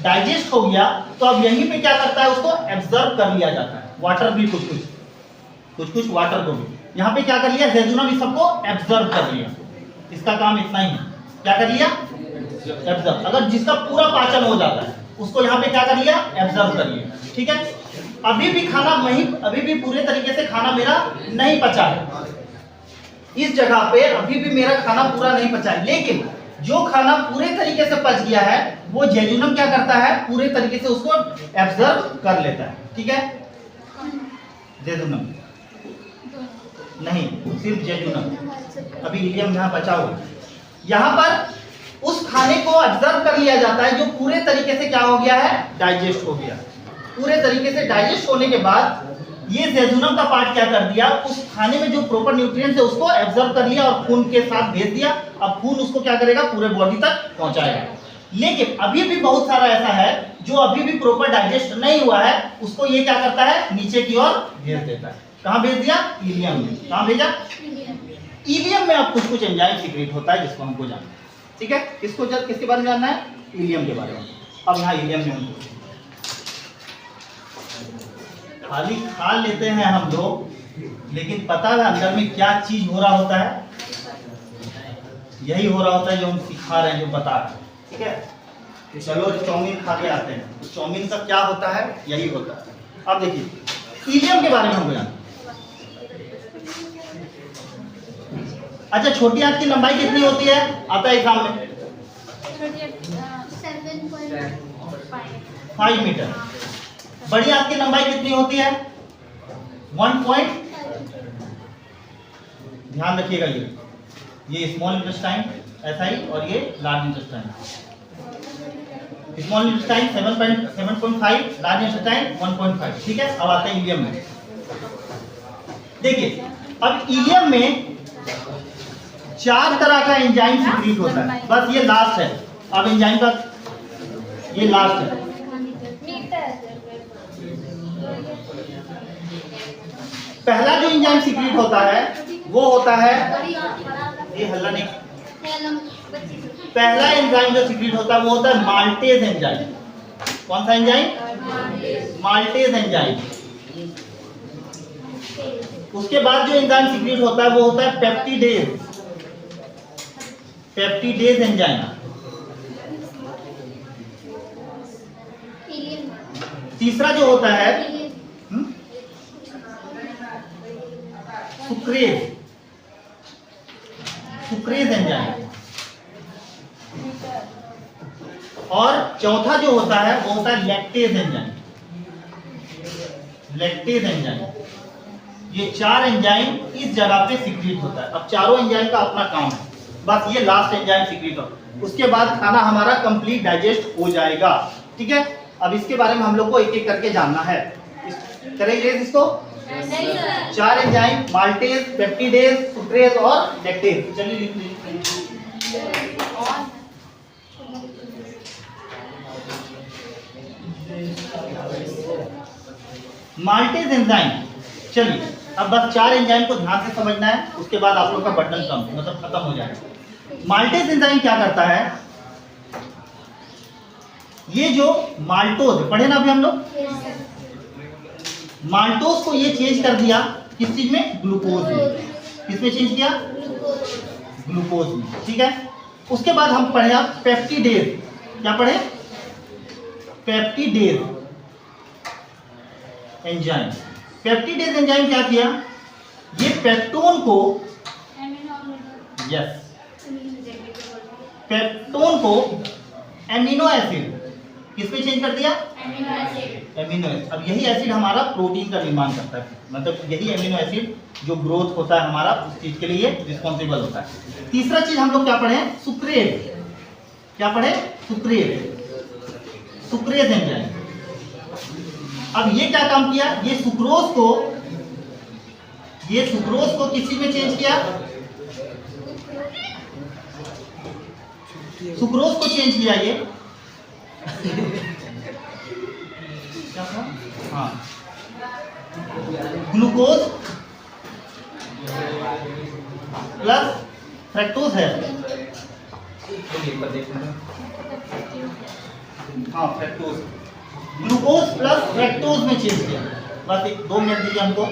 डाइजेस्ट हो गया, तो अब यहीं पे क्या करता है, उसको एब्जॉर्ब कर लिया जाता है। वाटर भी कुछ वाटर को भी यहाँ पे क्या कर लिया, जेजुनम इस सबको एब्जॉर्ब कर लिया। इसका काम इतना ही है। क्या कर लिया? एब्जॉर्ब। अगर जिसका पूरा पाचन हो जाता है उसको यहाँ पे क्या कर लिया? एब्जॉर्ब कर लिया। ठीक है, अभी भी खाना नहीं, अभी भी पूरे तरीके से खाना मेरा नहीं पचा है। इस जगह पे अभी भी मेरा खाना पूरा नहीं पचा है, लेकिन जो खाना पूरे तरीके से पच गया है वो जेजुनम क्या करता है? पूरे तरीके से उसको एब्जॉर्ब कर लेता है। ठीक है, जेजुनम नहीं, सिर्फ जेजुनम। अभी इलियम यहाँ बचा हुआ, यहाँ पर उस खाने को ऑब्जर्व कर लिया जाता है जो पूरे तरीके से क्या हो गया है? डाइजेस्ट हो गया। पूरे तरीके से डाइजेस्ट होने के बाद ये जेजुनम का पार्ट क्या कर दिया? उस खाने में जो प्रॉपर न्यूट्रिएंट्स है उसको एब्जॉर्ब कर लिया और खून के साथ भेज दिया। अब खून उसको क्या करेगा? पूरे बॉडी तक पहुंचाएगा। लेकिन अभी भी बहुत सारा ऐसा है जो अभी भी प्रॉपर डाइजेस्ट नहीं हुआ है, उसको ये क्या करता है? नीचे की ओर भेज देता है। कहाँ भेज दिया? इलियम में। कहाँ भेजा? इलियम में अब कुछ एंजाइम सीक्रेट होता है जिसको हमको जानना है। ठीक है, किसके बारे में जानना है? इलियम के बारे में। अब यहाँ इलियम में हमको खाली खा लेते हैं हम लोग, लेकिन पता है अंदर में क्या चीज हो रहा होता है? यही हो रहा होता है जो हम सिखा रहे हैं, जो बता रहे हैं। ठीक है, चलो चाउमीन खा के आते हैं, तो चाउमीन का क्या होता है? यही होता है। अब देखिए इलियम के बारे में हमको जानना। अच्छा, छोटी आंत की लंबाई कितनी होती है? आता है एग्जाम में 5 मीटर। बड़ी आंत की लंबाई कितनी होती है? 1 ध्यान रखिएगा, ये स्मॉल इंटेस्टाइन ऐसा ही, और ये large intestine. Small intestine 7.5, large intestine 1.5। ठीक है, अब आते हैं इलियम में। देखिए, अब इलियम में 4 तरह का एंजाइम सीक्रेट होता है। बस ये लास्ट है, अब एंजाइम का ये लास्ट है। पहला जो एंजाइम सीक्रेट होता है वो होता है, ये हल्ला नहीं, पहला एंजाइम जो सीक्रेट होता है वो होता है माल्टेज एंजाइम। कौन सा एंजाइम? Maltase enzyme. उसके बाद जो एंजाइम सीक्रेट होता है वो होता है पेप्टिडेज। Peptidase enzyme. तीसरा जो होता है सुक्रेज। Sucrase enzyme. और चौथा जो होता है वो होता है लैक्टेज एंजाइम। Lactase enzyme. ये 4 एंजाइम इस जगह पे सीक्रेट होता है। अब चारों एंजाइम का अपना काम है, बस ये लास्ट एंजाइम सीक्रेट हो, उसके बाद खाना हमारा कंप्लीट डाइजेस्ट हो जाएगा। ठीक है, अब इसके बारे में हम लोग को एक एक करके जानना है। करेंगे इसको? 4 एंजाइम, माल्टेज, पेप्टिडेज, सुक्रेज और लैक्टेज। चलिए लिख लीजिए। Maltase enzyme. चलिए, अब बस 4 एंजाइम को ध्यान से समझना है, उसके बाद आप लोग का बर्डन कम मतलब खत्म हो जाएगा। माल्टेज एंजाइम क्या करता है? ये जो माल्टोज पढ़े ना अभी हम लोग, माल्टोज को ये चेंज कर दिया किस चीज में? ग्लूकोज में। किसमें चेंज किया? ग्लूकोज में। ठीक है, उसके बाद हम पढ़े आप पेप्टिडेज। क्या पढ़े? Peptidase enzyme. पेप्टिडेज एंजाइम क्या किया? ये पेप्टोन को, यस, पेप्टोन को एमिनो एसिड किसमें चेंज कर दिया? Amino acid. अब यही एसिड हमारा प्रोटीन का निर्माण करता है, मतलब यही एमिनो एसिड जो ग्रोथ होता है हमारा उस चीज के लिए रिस्पॉन्सिबल होता है। तीसरा चीज हम लोग क्या पढ़े? सुक्रेज। क्या पढ़े? सुक्रेज। Sucrase enzyme. अब ये क्या काम किया? ये सुक्रोज को किस चीज में चेंज किया? सुक्रोज को चेंज किया ये क्या था? हाँ, ग्लूकोज प्लस फ्रैक्टोज है। हाँ, फ्रैक्टोज, ग्लूकोज प्लस फ्रैक्टोज में चेंज किया। बस 2 मिनट दीजिए हमको।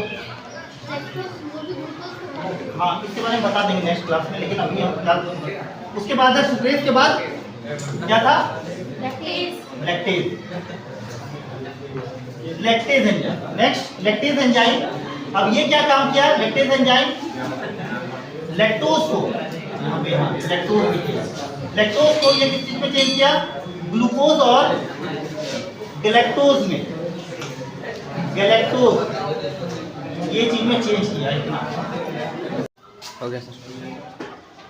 हाँ इसके बारे में बता देंगे नेक्स्ट क्लास में, लेकिन अभी हम क्लास उसके बाद है सुक्रेज के बाद क्या था? Lactase. Lactase enzyme. Next lactase enzyme. अब ये क्या काम किया है लैक्टेज एंजाइम? लैक्टोज को यहाँ पे लैक्टोज को ये किस चीज में चेंज किया? ग्लूकोज और गैलेक्टोज में, गैलेक्टोज ये चीज में चेंज किया इतना। हो गया सर।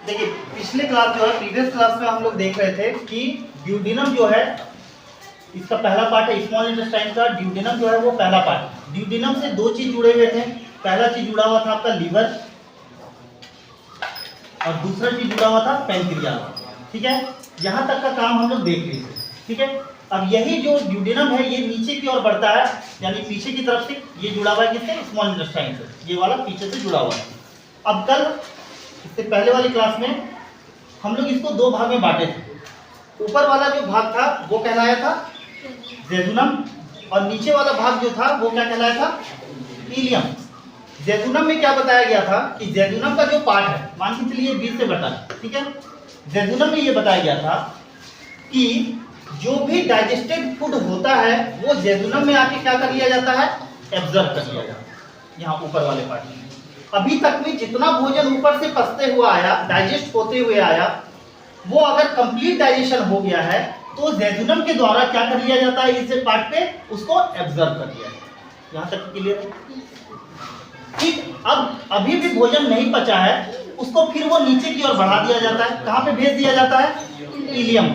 देखिए पिछले क्लास जो है प्रीवियस क्लास में हम लोग देख रहे थे कि ड्यूडेनम जो है इसका पहला पार्ट है, स्मॉल इंटेस्टाइन का ड्यूडेनम जो है वो पहला पार्ट। ड्यूडेनम से दो चीज जुड़े हुए थे। पहला चीज जुड़ा हुआ था आपका लीवर और दूसरा चीज जुड़ा हुआ था पैंक्रियाज। ठीक है, यहाँ तक का काम हम लोग देख रहे थे। ठीक है, अब यही जो ड्यूडेनम है ये नीचे की ओर बढ़ता है, यानी पीछे की तरफ से ये जुड़ा हुआ है किससे? स्मॉल इंटेस्टाइन से। ये वाला पीछे से जुड़ा हुआ है। अब कल इससे पहले वाली क्लास में हम लोग इसको दो भाग में बांटे थे। ऊपर वाला जो भाग था वो कहलाया था जेजुनम और नीचे वाला भाग जो था वो क्या कहलाया था? इलियम। जेजुनम में क्या बताया गया था कि जेजुनम का जो पार्ट है, मान के चलिए 20 से बटा, ठीक है, जेजुनम में ये बताया गया था कि जो भी डाइजेस्टेड फूड होता है वो जेजुनम में आके क्या कर लिया जाता है? एब्जॉर्ब कर लिया जाता है। यहाँ ऊपर वाले पार्ट में अभी तक में जितना भोजन ऊपर से पचते हुआ आया, डाइजेस्ट होते हुए आया, वो अगर कंप्लीट डाइजेशन हो गया है तो जेजुनम के द्वारा क्या कर लिया जाता है? इस पार्ट पे उसको एब्जॉर्ब कर लिया जाता है। यहाँ तक क्लियर है? ठीक, अब अभी भी भोजन नहीं पचा है, उसको फिर वो नीचे की ओर बढ़ा दिया जाता है। कहाँ पे भेज दिया जाता है? इलियम।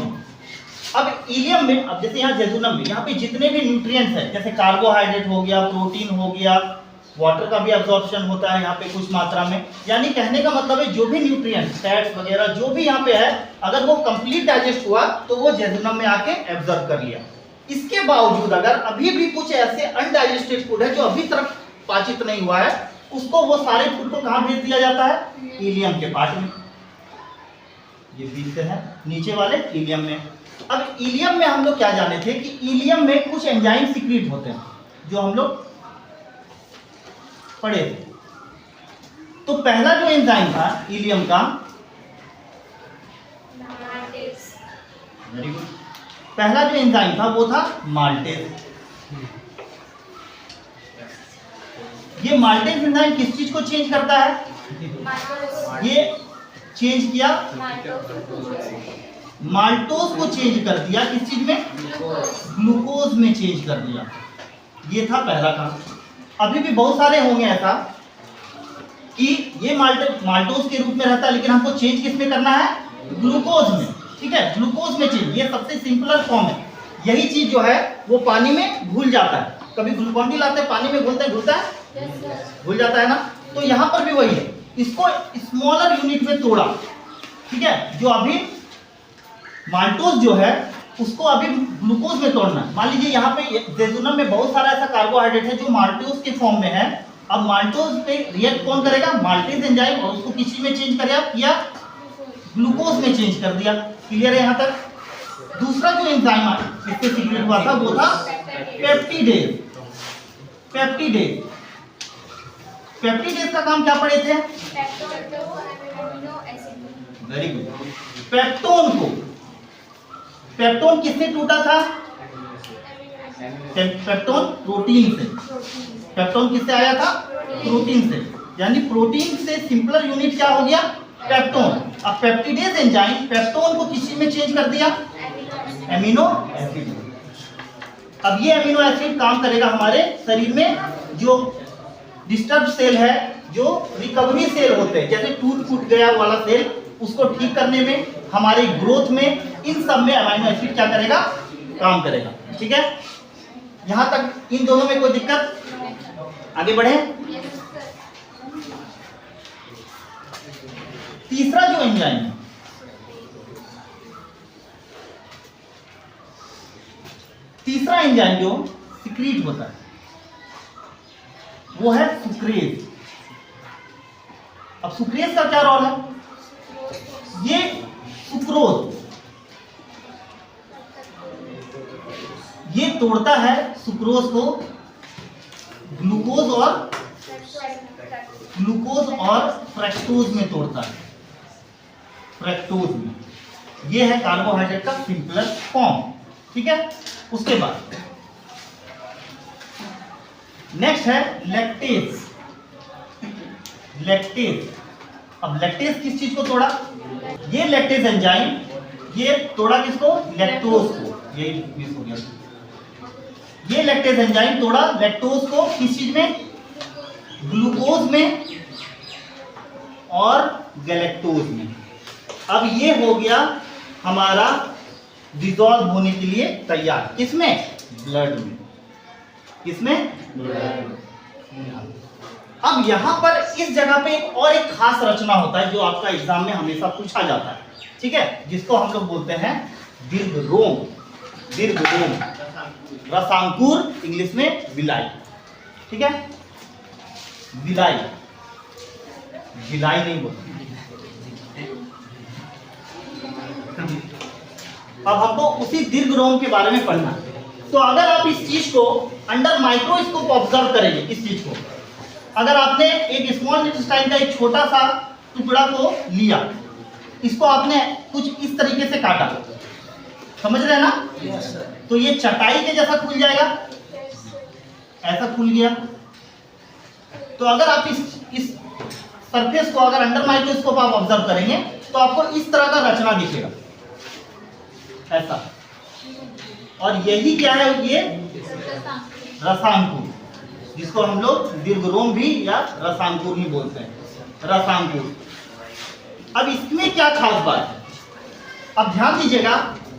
अब इलियम में, अब जैसे यहाँ जेजुनम में, यहाँ पे जितने भी न्यूट्रिएंट्स हैं, जैसे कार्बोहाइड्रेट हो गया, प्रोटीन हो गया, वाटर का भी अब्जॉर्प्शन होता है यहाँ पे कुछ मात्रा में, यानी कहने का मतलब है जो भी न्यूट्रिएंट्स, फैट्स वगैरह जो भी यहाँ पे है, अगर वो कंप्लीट डाइजेस्ट हुआ तो वो जेजुनम में आके एब्जॉर्ब कर लिया। इसके बावजूद अगर अभी भी कुछ ऐसे अनडाइजेस्टेड फूड है जो अभी तक पाचित नहीं हुआ है, उसको वो सारे फूड को कहाँ भेज दिया जाता है? इलियम के पार्ट में। ये बीच से है नीचे वाले इलियम में। अब इलियम में हम लोग क्या जाने थे कि इलियम में कुछ एंजाइम सीक्रेट होते हैं जो हम लोग पढ़े थे। तो पहला जो एंजाइम था इलियम का, वेरी गुड, पहला जो एंजाइम था वो था माल्टेज। ये माल्टेज एंजाइम किस चीज को चेंज करता है? ये चेंज किया, माल्टोज को चेंज कर दिया। किस चीज में? ग्लूकोज में चेंज कर दिया। ये था पहला काम। अभी भी बहुत सारे होंगे ऐसा कि ये माल्टोज के रूप में रहता है, लेकिन हमको चेंज किस में करना है? ग्लूकोज में। ठीक है, ग्लूकोज में चेंज, ये सबसे सिंपलर फॉर्म है। यही चीज जो है वो पानी में घुल जाता है। कभी ग्लूकोन डी लाते हैं, पानी में घुलता है, घुल जाता है ना। तो यहाँ पर भी वही है, इसको स्मॉलर यूनिट में तोड़ा। ठीक है, जो अभी माल्टोज जो है उसको अभी ग्लूकोज में तोड़ना है। मान लीजिए यहाँ पे जेजुनम में बहुत सारा ऐसा कार्बोहाइड्रेट है जो माल्टोज के फॉर्म में है। अब माल्टोज पे रिएक्ट कौन करेगा? माल्टेज एंजाइम, और उसको किसी में चेंज किया? ग्लूकोज में चेंज कर दिया। क्लियर है यहाँ तक? दूसरा जो एंजाइम इससे सीक्रेट हुआ था वो था पेप्टिडेज। पेप्टिडेज का काम क्या पढ़े थे? Very good. पेप्टोन किससे टूटा था? पेप्टोन प्रोटीन से। पेप्टोन किससे आया था? प्रोटीन से। यानी प्रोटीन से सिंपलर यूनिट क्या हो गया? पेप्टोन। अब पेप्टिडेज एंजाइम पेप्टोन को किसी में चेंज कर दिया? Amino acid. अब ये एमिनो एसिड काम करेगा हमारे शरीर में जो डिस्टर्ब सेल है, जो रिकवरी सेल होते हैं, जैसे टूट फूट गया वाला सेल, उसको ठीक करने में, हमारे ग्रोथ में, इन सब में अमीनो एसिड क्या करेगा? काम करेगा। ठीक है, यहां तक इन दोनों में कोई दिक्कत? आगे बढ़े। तीसरा जो एंजाइम है, तीसरा एंजाइम जो सीक्रेट होता है वो है सुक्रेज। अब सुक्रेज का क्या रोल है? ये सुक्रोज, ये तोड़ता है सुक्रोज को ग्लूकोज और ग्लूकोज और फ्रक्टोज में तोड़ता है, फ्रक्टोज में। ये है कार्बोहाइड्रेट का सिंपलेस्ट फॉर्म, ठीक है। उसके बाद नेक्स्ट है लैक्टेज। लैक्टेज, अब लैक्टेज किस चीज को तोड़ा? ये लैक्टेज एंजाइम ये तोड़ा किसको? लैक्टोज को। ये मिस हो गया। ये लैक्टेज एंजाइम तोड़ा लैक्टोज को किस चीज में? ग्लूकोज में और गैलेक्टोज में। अब ये हो गया हमारा डिसॉल्व होने के लिए तैयार। किसमें? ब्लड में। किसमें? अब यहां पर इस जगह पे एक खास रचना होता है जो आपका एग्जाम में हमेशा पूछा जाता है, ठीक है, जिसको हम लोग बोलते हैं दीर्घरोम। दीर्घरोम, रसांकुर, इंग्लिश में विलाई, ठीक है। विलाई, विलाई नहीं बोलते। अब हमको उसी दीर्घरोम के बारे में पढ़ना है। तो अगर आप इस चीज को अंडर माइक्रोस्कोप ऑब्जर्व करेंगे, इस चीज को अगर आपने एक स्मॉल इंटेस्टाइन का एक छोटा सा टुकड़ा को लिया, इसको आपने कुछ इस तरीके से काटा, समझ रहे हैं ना? yes, तो ये चटाई के जैसा खुल जाएगा, ऐसा खुल गया। तो अगर आप इस सरफेस को अगर अंडर माइक्रोस्कोप आप ऑब्जर्व करेंगे तो आपको इस तरह का रचना दिखेगा, ऐसा। और यही क्या है? ये रसांकुर, जिसको हम लोग दीर्घरोम भी या रसांकुर ही बोलते हैं, रसांकुर। अब इसमें क्या खास बात है? अब ध्यान दीजिएगा,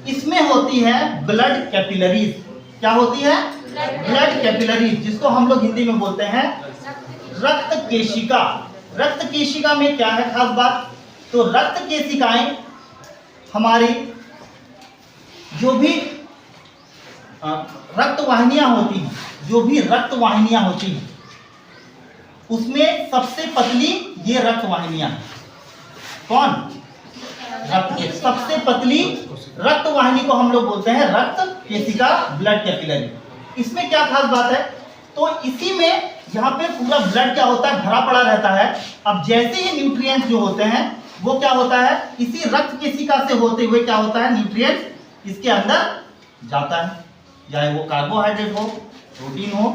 इसमें होती है ब्लड कैपिलरीज। क्या होती है? ब्लड कैपिलरीज, जिसको हम लोग हिंदी में बोलते हैं रक्त केशिका। रक्त केशिका में क्या है खास बात? तो रक्त केशिकाएं हमारी जो भी रक्त वाहिनियां होती हैं, जो भी रक्त वाहिनियां होती हैं, उसमें सबसे पतली ये रक्त वाहिनियां हैं। कौन? रक्त के सबसे पतली रक्त वाहिनी को हम लोग बोलते हैं रक्त केशिका, ब्लड कैपिलरी। इसमें क्या खास बात है? तो इसी में यहाँ पे पूरा ब्लड क्या होता है? भरा पड़ा रहता है। अब जैसे ही न्यूट्रिएंट्स जो होते हैं वो क्या होता है? इसी रक्त केशिका से होते हुए क्या होता है? न्यूट्रिएंट्स इसके अंदर जाता है, चाहे वो कार्बोहाइड्रेट हो, प्रोटीन हो।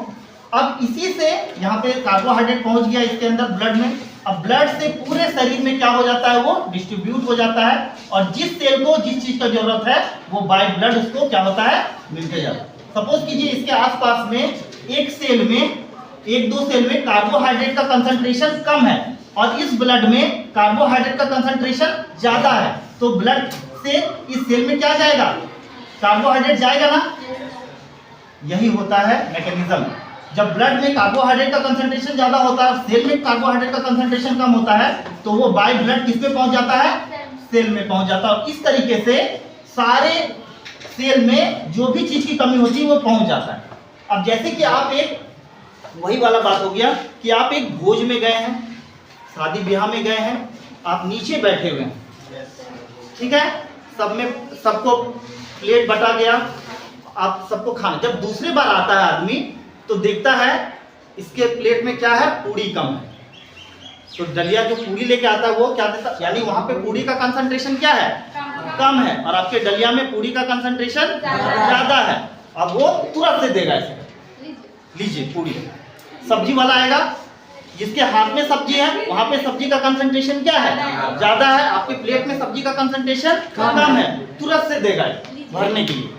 अब इसी से यहाँ पे कार्बोहाइड्रेट पहुंच गया इसके अंदर ब्लड में। अब ब्लड से पूरे शरीर में क्या हो जाता है? वो डिस्ट्रीब्यूट हो जाता है, और जिस सेल को जिस चीज का जरूरत है वो बाय ब्लड उसको क्या होता है? मिलते जाता है। सपोज कीजिए इसके आसपास में एक सेल में, एक दो सेल में कार्बोहाइड्रेट का कंसंट्रेशन कम है और इस ब्लड में कार्बोहाइड्रेट का कंसंट्रेशन ज्यादा है, तो ब्लड से इस सेल में क्या जाएगा? कार्बोहाइड्रेट जाएगा ना। यही होता है मैकेनिज्म। जब ब्लड में कार्बोहाइड्रेट का कंसंट्रेशन ज्यादा होता है, सेल में कार्बोहाइड्रेट का कंसंट्रेशन कम होता है, तो वो बाय ब्लड किस में पहुंच जाता है? सेल में पहुंच जाता है। और इस तरीके से सारे सेल में जो भी चीज की कमी होती है वो पहुंच जाता है। अब जैसे कि आप एक, वही वाला बात हो गया कि आप एक भोज में गए हैं, शादी ब्याह में गए हैं, आप नीचे बैठे हुए हैं, ठीक है, सब में सबको प्लेट बटा गया, आप सबको खाना। जब दूसरी बार आता है आदमी तो देखता है इसके प्लेट में क्या है? पूरी कम है। तो डलिया जो पूरी लेके आता है वो क्या देता? यानी वहां पे पूरी का कंसंट्रेशन क्या है? कम है, और आपके डलिया में पूरी का कंसंट्रेशन ज्यादा है। अब वो तुरंत से देगा ऐसे, लीजिए पूरी। सब्जी वाला आएगा, जिसके हाथ में सब्जी है वहां पे सब्जी का कंसंट्रेशन क्या है? ज्यादा है, आपके प्लेट में सब्जी का कंसंट्रेशन कम है, तुरंत से देगा भरने के लिए,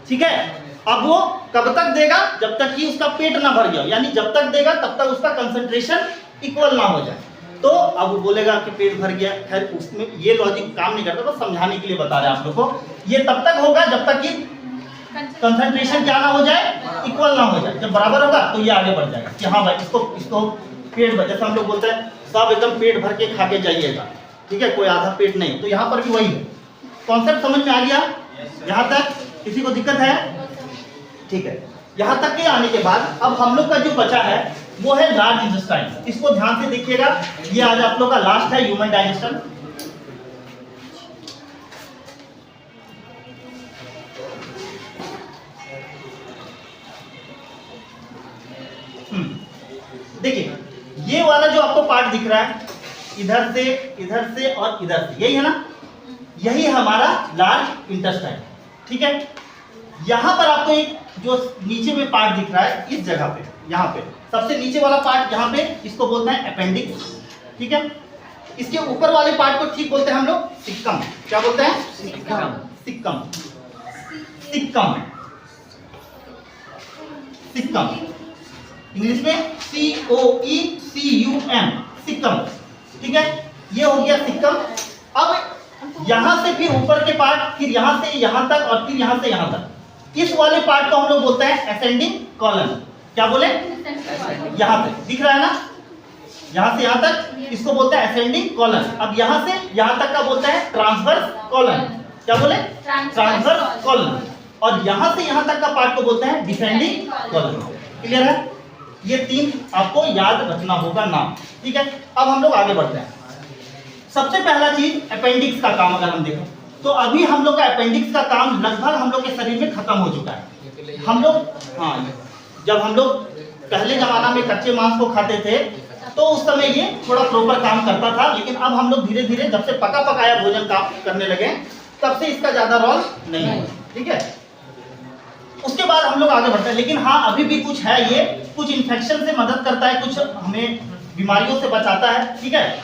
ठीक है। अब वो कब तक देगा? जब तक कि उसका पेट ना भर गया, यानी जब तक देगा तब तक उसका कंसंट्रेशन इक्वल ना हो जाए। तो अब वो बोलेगा कि पेट भर गया। खैर उसमें ये लॉजिक काम नहीं करता, बस समझाने के लिए बता रहे हैं आप लोग को। ये तब तक होगा जब तक कि कंसंट्रेशन क्या ना हो जाए? इक्वल ना हो जाए। जब बराबर होगा तो ये आगे बढ़ जाएगा कि हाँ भाई इसको पेट भर, जैसे हम लोग बोलते हैं सब एकदम पेट भर के खा के जाइएगा, ठीक है, कोई आधा पेट नहीं। तो यहाँ पर भी वही है। कॉन्सेप्ट समझ में आ गया? यहाँ तक किसी को दिक्कत है? ठीक है। यहाँ तक के आने के बाद अब हम लोग का जो बचा है वो है लार्ज इंटेस्टाइन। इसको ध्यान से देखिएगा, ये आज आप लोग का लास्ट है ह्यूमन डाइजेशन। देखिए ये वाला जो आपको पार्ट दिख रहा है इधर से और इधर से, यही है ना, यही हमारा लार्ज इंटेस्टाइन, ठीक है। यहाँ पर आपको एक जो नीचे में पार्ट दिख रहा है इस जगह पे, यहाँ पे सबसे नीचे वाला पार्ट यहाँ पे, इसको बोलते हैं अपेंडिक्स, ठीक है। इसके ऊपर वाले पार्ट को ठीक बोलते हैं हम लोग सिक्कम। क्या बोलते हैं? सिक्कम। सिक्कम सिक्कम इंग्लिश में COECUM, सिक्कम, ठीक है। ये हो गया सिक्कम। अब यहां से फिर ऊपर के पार्ट, फिर यहां से यहां तक और फिर यहां से यहां तक, इस वाले पार्ट को हम लोग बोलते हैं असेंडिंग कॉलन। क्या बोले? यहां से दिख रहा है ना, यहां से यहां तक इसको बोलते हैं असेंडिंग कॉलन। अब यहां से यहां तक का बोलते हैं ट्रांसवर्स कॉलन। क्या बोले? Transverse colon. और यहां से यहां तक का पार्ट को बोलते हैं डिसेंडिंग कॉलन। क्लियर है? ये तीन आपको याद रखना होगा नाम, ठीक है। अब हम लोग आगे बढ़ते हैं। सबसे पहला चीज अपेंडिक्स का काम अगर हम देखें तो अभी हम लोग का अपेंडिक्स का काम लगभग हम लोग के शरीर में खत्म हो चुका है। हम लोग, हाँ, जब हम लोग पहले जमाना में कच्चे मांस को खाते थे तो उस समय ये थोड़ा प्रॉपर काम करता था, लेकिन अब हम लोग धीरे धीरे जब से पका पकाया भोजन काम करने लगे तब से इसका ज्यादा रोल नहीं है, ठीक है। उसके बाद हम लोग आगे बढ़ते हैं, लेकिन हाँ अभी भी कुछ है, ये कुछ इन्फेक्शन से मदद करता है, कुछ हमें बीमारियों से बचाता है, ठीक है।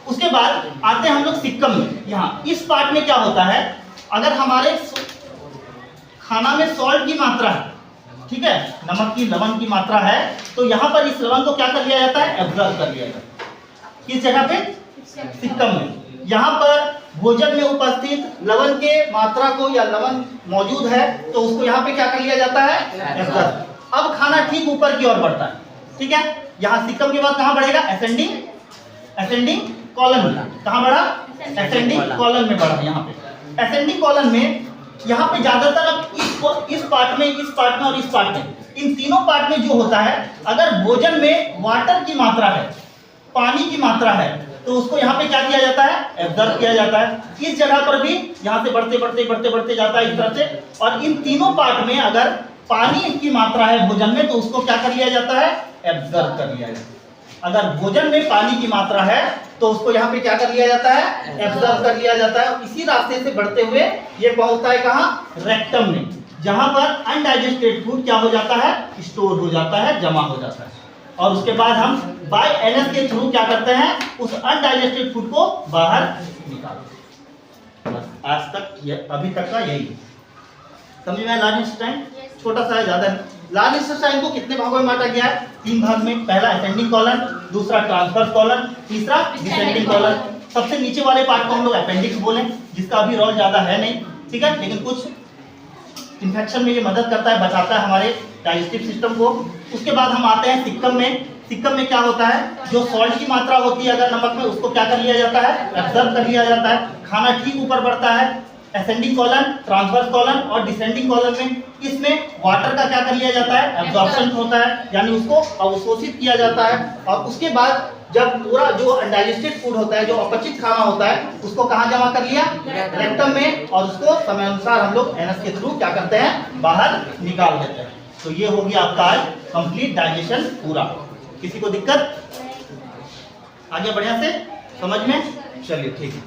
उसके बाद आते हैं हम लोग सिक्कम में। यहाँ इस पार्ट में क्या होता है, अगर हमारे खाना में सॉल्ट की मात्रा है, ठीक है, नमक की लवण की मात्रा है, तो यहाँ पर इस लवण को क्या कर लिया जाता है? एब्जॉर्ब कर लिया जाता है। किस जगह पे? सिक्कम में। यहाँ पर भोजन में उपस्थित लवण के मात्रा को या लवण मौजूद है तो उसको यहाँ पे क्या कर लिया जाता है? एब्जॉर्ब। अब खाना ठीक ऊपर की ओर बढ़ता है, ठीक है। यहाँ सिक्कम के बाद कहाँ बढ़ेगा? असेंडिंग कॉलन में। कहाँ बढ़ा? असेंडिंग कॉलन में बढ़ा। यहाँ पे असेंडिंग कॉलन में, यहाँ पे ज्यादातर अब इस पार्ट में और इस पार्ट में, इन तीनों पार्ट में जो होता है, अगर भोजन में वाटर की मात्रा है, पानी की मात्रा है, तो उसको यहाँ पे क्या किया जाता है? एब्जॉर्ब किया जाता है। इस जगह पर भी यहाँ से बढ़ते जाता है इस तरह से। और इन तीनों पार्ट में अगर पानी की मात्रा है भोजन में तो उसको क्या कर लिया जाता है? एब्जॉर्ब कर लिया जाता है। अगर भोजन में पानी की मात्रा है तो उसको यहाँ पे क्या कर लिया जाता है? एब्जॉर्ब कर लिया जाता है। इसी रास्ते से बढ़ते हुए ये पहुंचता है कहाँ? रेक्टम में, जहां पर अनडाइजेस्टेड फूड क्या हो जाता है? स्टोर हो जाता है, जमा हो जाता है। और उसके बाद हम बाय एनएस के थ्रू क्या करते हैं? उस अनडाइजेस्टेड फूड को बाहर निकालते हैं। बस आज तक अभी तक का यही समझ में आया। लार्ज इंटेस्टाइन छोटा सा है, ज्यादा है। लार्ज इंटेस्टाइन को कितने भागों में बांटा गया है? 3 भाग में। पहला असेंडिंग कॉलन, दूसरा ट्रांसवर्स कॉलन, तीसरा डिसेंडिंग कॉलन। सबसे नीचे वाले पार्ट को हम लोग अपेंडिक्स बोले, जिसका अभी रोल ज्यादा है नहीं, ठीक है, लेकिन कुछ इन्फेक्शन में ये मदद करता है, बचाता है हमारे डाइजेस्टिव सिस्टम को। उसके बाद हम आते हैं सिक्कम में। सिक्कम में क्या होता है? जो सॉल्ट की मात्रा होती है अगर नमक में, उसको क्या कर लिया जाता है? एब्जॉर्ब कर लिया जाता है। खाना ठीक ऊपर बढ़ता है। असेंडिंग कॉलन, ट्रांसवर्स कॉलन और डिसेंडिंग कॉलन में, इसमें वाटर का क्या कर लिया जाता है? एब्जॉर्प्शन होता है, यानी उसको अवशोषित किया जाता है। और उसके बाद जब पूरा जो अनडाइजेस्टेड फूड होता है, जो अपचित खाना होता है, उसको कहाँ जमा कर लिया? रेक्टम में। और उसको समय अनुसार हम लोग एनएस के थ्रू क्या करते हैं? बाहर निकाल देते हैं। तो ये हो गया आपका आज कंप्लीट डाइजेशन पूरा। किसी को दिक्कत? आगे बढ़िया से समझ में? चलिए ठीक है।